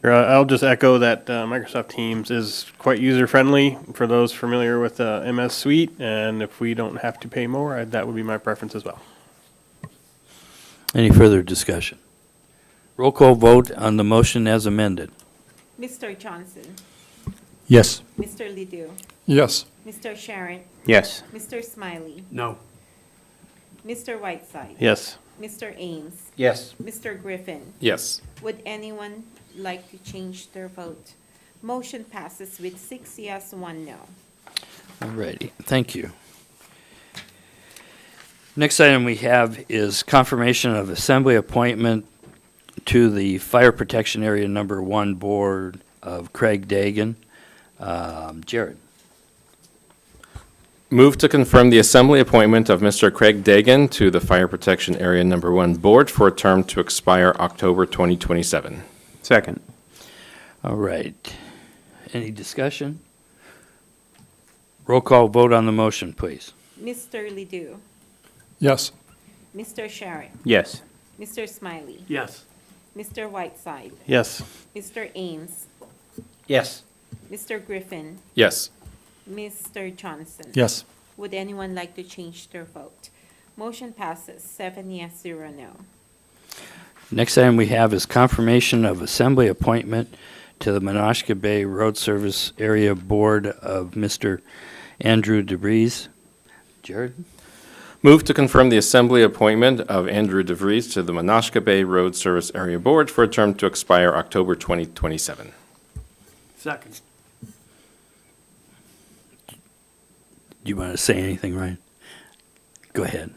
I'll just echo that Microsoft Teams is quite user-friendly for those familiar with MS Suite, and if we don't have to pay more, that would be my preference as well. Any further discussion? Roll call vote on the motion as amended. Mr. Johnson, Yes. Mr. Ledoux, Yes. Mr. Sharon, Yes. Mr. Smiley, No. Mr. Whiteside, Yes. Mr. Ames, Yes. Mr. Griffin. Yes. Would anyone like to change their vote? Motion passes with 6 yes, 1 no. All righty, thank you. Next item we have is confirmation of assembly appointment to the Fire Protection Area Number 1 Board of Craig Dagan. Jared? Move to confirm the assembly appointment of Mr. Craig Dagan to the Fire Protection Area Number 1 Board for a term to expire October 2027. Second. All right. Any discussion? Roll call vote on the motion, please. Mr. Ledoux, Yes. Mr. Sharon, Yes. Mr. Smiley, Yes. Mr. Whiteside, Yes. Mr. Ames, Yes. Mr. Griffin, Yes. Mr. Johnson. Yes. Would anyone like to change their vote? Motion passes 7 yes, 0 no. Next item we have is confirmation of assembly appointment to the Menasha Bay Road Service Area Board of Mr. Andrew DeVries. Jared? Move to confirm the assembly appointment of Andrew DeVries to the Menasha Bay Road Service Area Board for a term to expire October 2027. Second. Do you want to say anything, Ryan? Go ahead.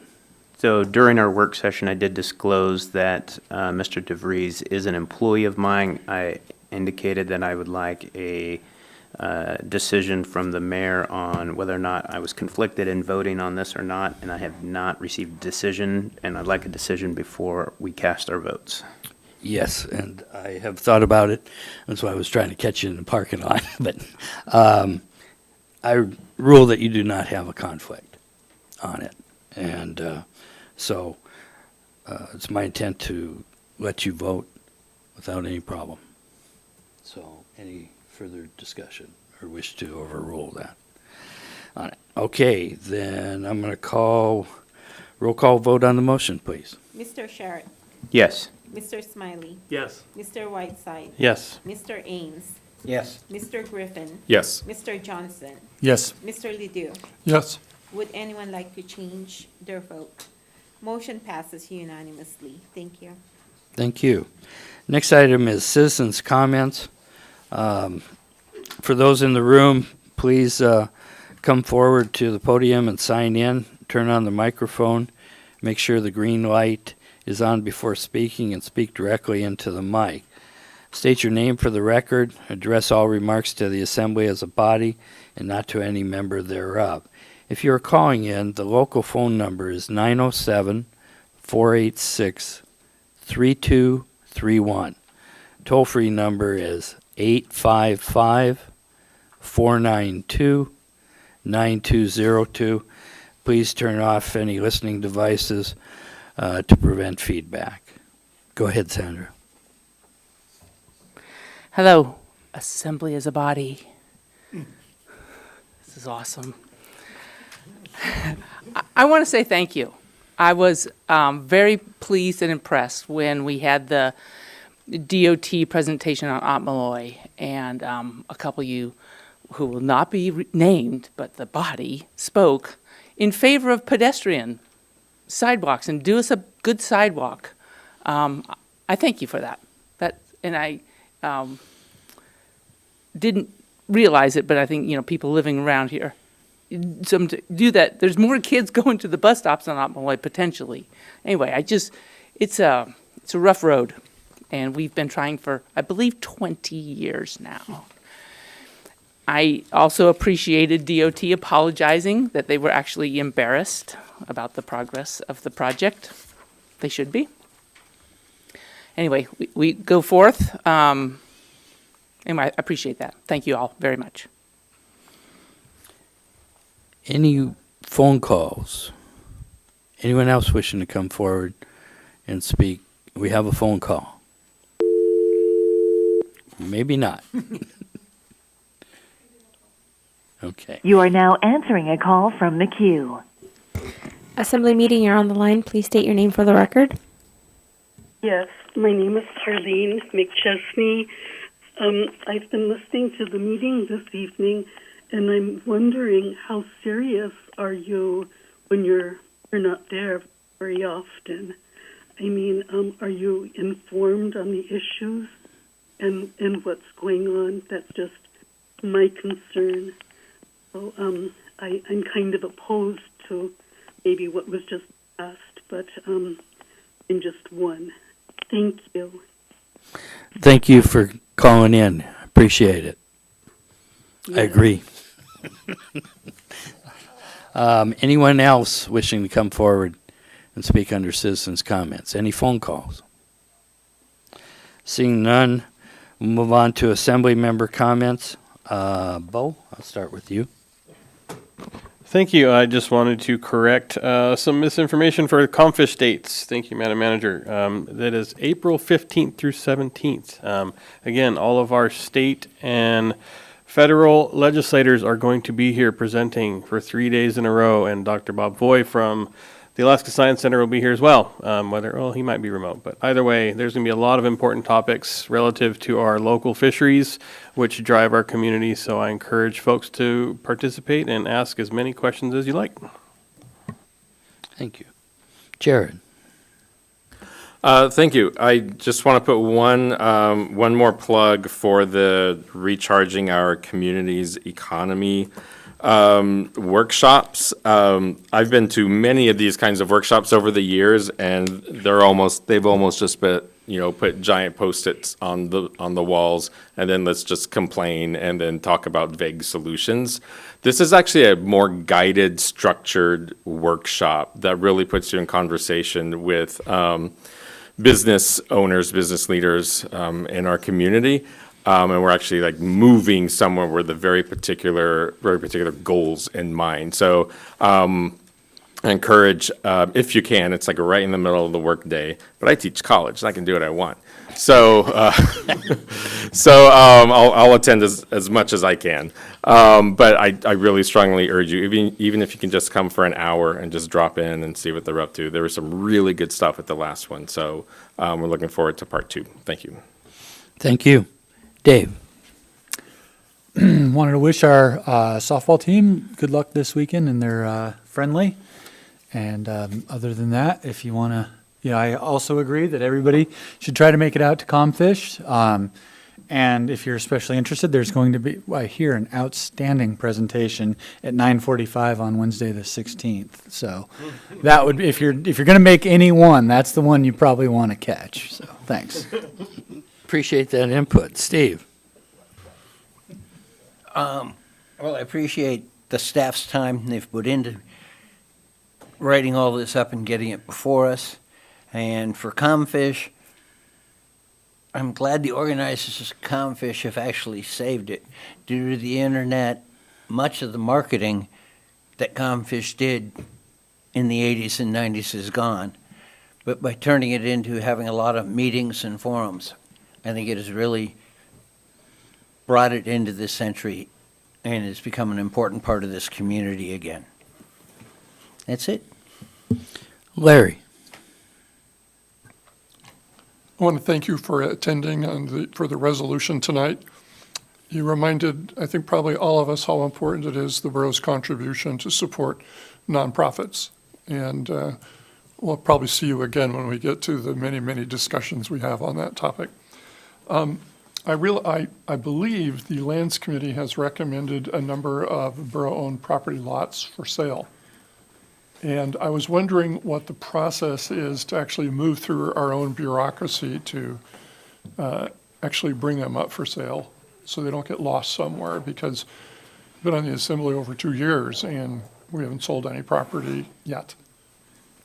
So during our work session, I did disclose that Mr. DeVries is an employee of mine. I indicated that I would like a decision from the mayor on whether or not I was conflicted in voting on this or not, and I have not received a decision, and I'd like a decision before we cast our votes. Yes, and I have thought about it. That's why I was trying to catch you in the parking lot. But I rule that you do not have a conflict on it. And so it's my intent to let you vote without any problem. So any further discussion or wish to overrule that on it? Okay, then I'm going to roll call vote on the motion, please. Mr. Sharon, Yes. Mr. Smiley, Yes. Mr. Whiteside, Yes. Mr. Ames, Yes. Mr. Griffin, Yes. Mr. Johnson, Yes. Mr. Ledoux. Yes. Would anyone like to change their vote? Motion passes unanimously. Thank you. Thank you. Next item is citizens' comments. For those in the room, please come forward to the podium and sign in. Turn on the microphone. Make sure the green light is on before speaking and speak directly into the mic. State your name for the record. Address all remarks to the assembly as a body and not to any member thereof. If you are calling in, the local phone number is 907-486-3231. Toll-free number is 855-492-9202. Please turn off any listening devices to prevent feedback. Go ahead, Sandra. Hello, Assembly as a body. This is awesome. I want to say thank you. I was very pleased and impressed when we had the DOT presentation on Otmaloy, and a couple of you who will not be named, but the body, spoke in favor of pedestrian sidewalks and do us a good sidewalk. I thank you for that. And I didn't realize it, but I think, people living around here, some to do that. There's more kids going to the bus stops on Otmaloy potentially. Anyway, it's a rough road, and we've been trying for, I believe, 20 years now. I also appreciated DOT apologizing that they were actually embarrassed about the progress of the project. They should be. Anyway, we go forth. Anyway, I appreciate that. Thank you all very much. Any phone calls? Anyone else wishing to come forward and speak? We have a phone call. Maybe not. Okay. You are now answering a call from the queue. Assembly meeting, you're on the line. Please state your name for the record. Yes, my name is Charlene McChesney. I've been listening to the meeting this evening, and I'm wondering how serious are you when you're not there very often? I mean, are you informed on the issues and what's going on? That's just my concern. So I'm kind of opposed to maybe what was just asked, but I'm just one. Thank you. Thank you for calling in. Appreciate it. I agree. Anyone else wishing to come forward and speak under citizens' comments? Any phone calls? Seeing none, we'll move on to assembly member comments. Bo, I'll start with you. Thank you. I just wanted to correct some misinformation for Comfish dates. Thank you, Madam Manager. That is April 15th through 17th. Again, all of our state and federal legislators are going to be here presenting for 3 days in a row, and Dr. Bob Voy from the Alaska Science Center will be here as well. Well, he might be remote, but either way, there's going to be a lot of important topics relative to our local fisheries, which drive our community. So I encourage folks to participate and ask as many questions as you like. Thank you. Jared. Thank you. I just want to put one more plug for the Recharging Our Community's Economy workshops. I've been to many of these kinds of workshops over the years, and they've almost just put giant Post-its on the walls, and then let's just complain and then talk about vague solutions. This is actually a more guided, structured workshop that really puts you in conversation with business owners, business leaders in our community. And we're actually like moving somewhere with the very particular goals in mind. So I encourage, if you can, it's like right in the middle of the workday, but I teach college, and I can do what I want. So I'll attend as much as I can. But I really strongly urge you, even if you can just come for an hour and just drop in and see what they're up to. There was some really good stuff at the last one. So we're looking forward to part 2. Thank you. Thank you. Dave. Wanted to wish our softball team good luck this weekend, and they're friendly. And other than that, if you want to, I also agree that everybody should try to make it out to Comfish. And if you're especially interested, there's going to be, I hear, an outstanding presentation at 9:45 on Wednesday the 16th. So that would, if you're going to make any one, that's the one you probably want to catch. So thanks. Appreciate that input. Steve. Well, I appreciate the staff's time they've put into writing all this up and getting it before us. And for Comfish, I'm glad the organizers of Comfish have actually saved it. Due to the internet, much of the marketing that Comfish did in the 80s and 90s is gone. But by turning it into having a lot of meetings and forums, I think it has really brought it into this century, and it's become an important part of this community again. That's it. Larry. I want to thank you for attending for the resolution tonight. You reminded, I think, probably all of us how important it is, the borough's contribution to support nonprofits. And we'll probably see you again when we get to the many, many discussions we have on that topic. I believe the Lands Committee has recommended a number of borough-owned property lots for sale. And I was wondering what the process is to actually move through our own bureaucracy to actually bring them up for sale so they don't get lost somewhere, because I've been on the Assembly over 2 years and we haven't sold any property yet,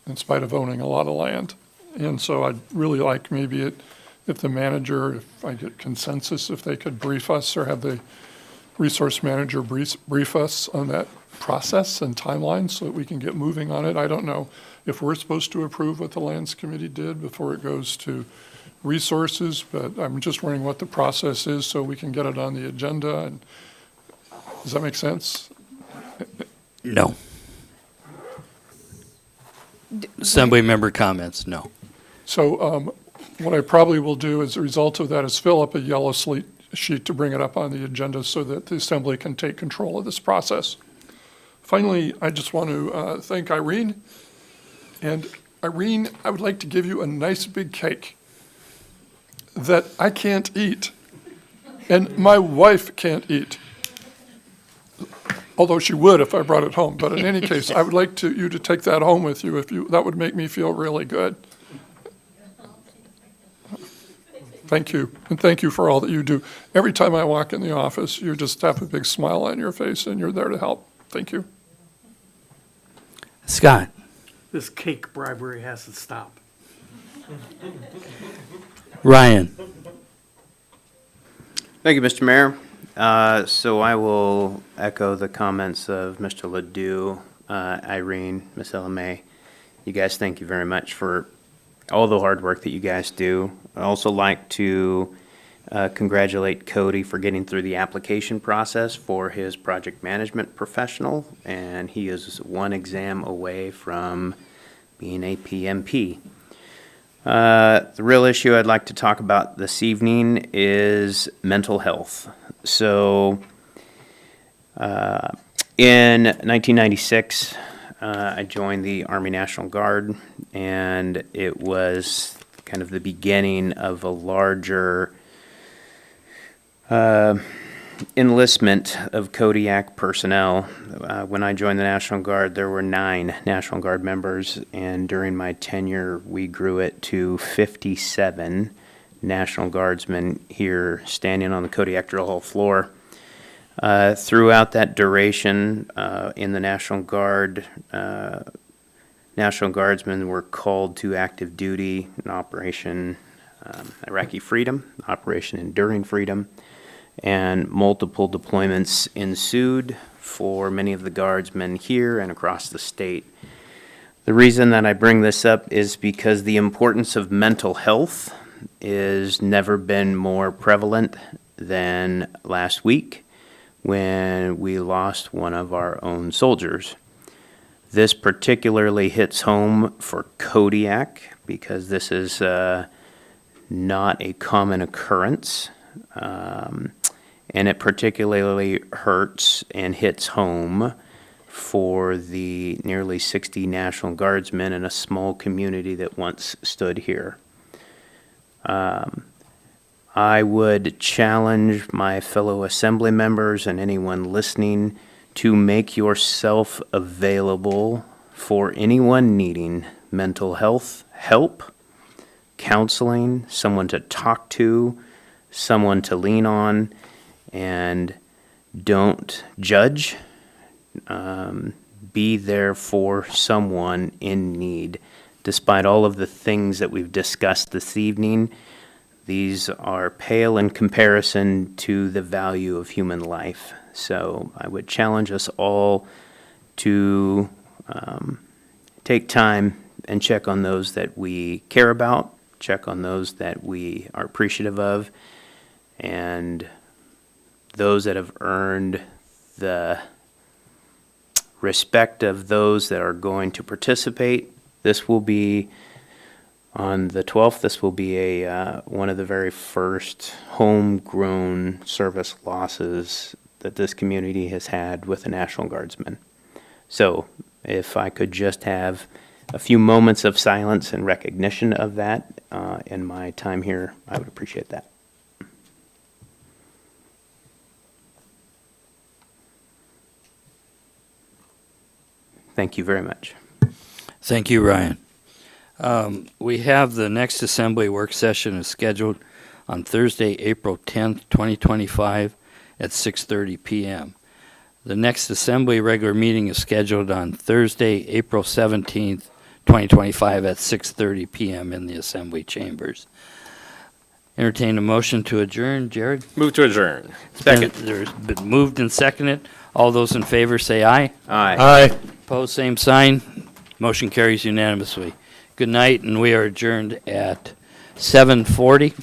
in spite of owning a lot of land. And so I'd really like maybe if the manager, if I get consensus, if they could brief us or have the resource manager brief us on that process and timeline so that we can get moving on it. I don't know if we're supposed to approve what the Lands Committee did before it goes to resources, but I'm just wondering what the process is so we can get it on the agenda. And does that make sense? No. Assembly member comments, no. So what I probably will do as a result of that is fill up a yellow sheet to bring it up on the agenda so that the Assembly can take control of this process. Finally, I just want to thank Irene. And Irene, I would like to give you a nice big cake that I can't eat and my wife can't eat. Although she would if I brought it home. But in any case, I would like you to take that home with you. That would make me feel really good. Thank you. And thank you for all that you do. Every time I walk in the office, you just have a big smile on your face and you're there to help. Thank you. Scott. This cake bribery has to stop. Ryan. Thank you, Mr. Mayor. So I will echo the comments of Mr. Ledoux, Irene, Ms. LeMay. You guys, thank you very much for all the hard work that you guys do. I'd also like to congratulate Cody for getting through the application process for his project management professional, and he is one exam away from being a PMP. The real issue I'd like to talk about this evening is mental health. So in 1996, I joined the Army National Guard, and it was kind of the beginning of a larger enlistment of Kodiak personnel. When I joined the National Guard, there were 9 National Guard members, and during my tenure, we grew it to 57 National Guardsmen here standing on the Kodiak drill hall floor. Throughout that duration in the National Guard, National Guardsmen were called to active duty in Operation Iraqi Freedom, Operation Enduring Freedom, and multiple deployments ensued for many of the Guardsmen here and across the state. The reason that I bring this up is because the importance of mental health is never been more prevalent than last week when we lost one of our own soldiers. This particularly hits home for Kodiak because this is not a common occurrence, and it particularly hurts and hits home for the nearly 60 National Guardsmen in a small community that once stood here. I would challenge my fellow assembly members and anyone listening to make yourself available for anyone needing mental health help, counseling, someone to talk to, someone to lean on, and don't judge. Be there for someone in need. Despite all of the things that we've discussed this evening, these are pale in comparison to the value of human life. So I would challenge us all to take time and check on those that we care about, check on those that we are appreciative of, and those that have earned the respect of those that are going to participate. This will be on the 12th. This will be one of the very first homegrown service losses that this community has had with the National Guardsmen. So if I could just have a few moments of silence and recognition of that in my time here, I would appreciate that. Thank you very much. Thank you, Ryan. We have the next Assembly work session is scheduled on Thursday, April 10th, 2025 at 6:30 p.m. The next Assembly regular meeting is scheduled on Thursday, April 17th, 2025 at 6:30 p.m. in the Assembly chambers. Entertain a motion to adjourn. Jared? Move to adjourn. Second. There's been moved and seconded. All those in favor say aye. Aye. Aye. Opposed, same sign. Motion carries unanimously. Good night, and we are adjourned at 7:40.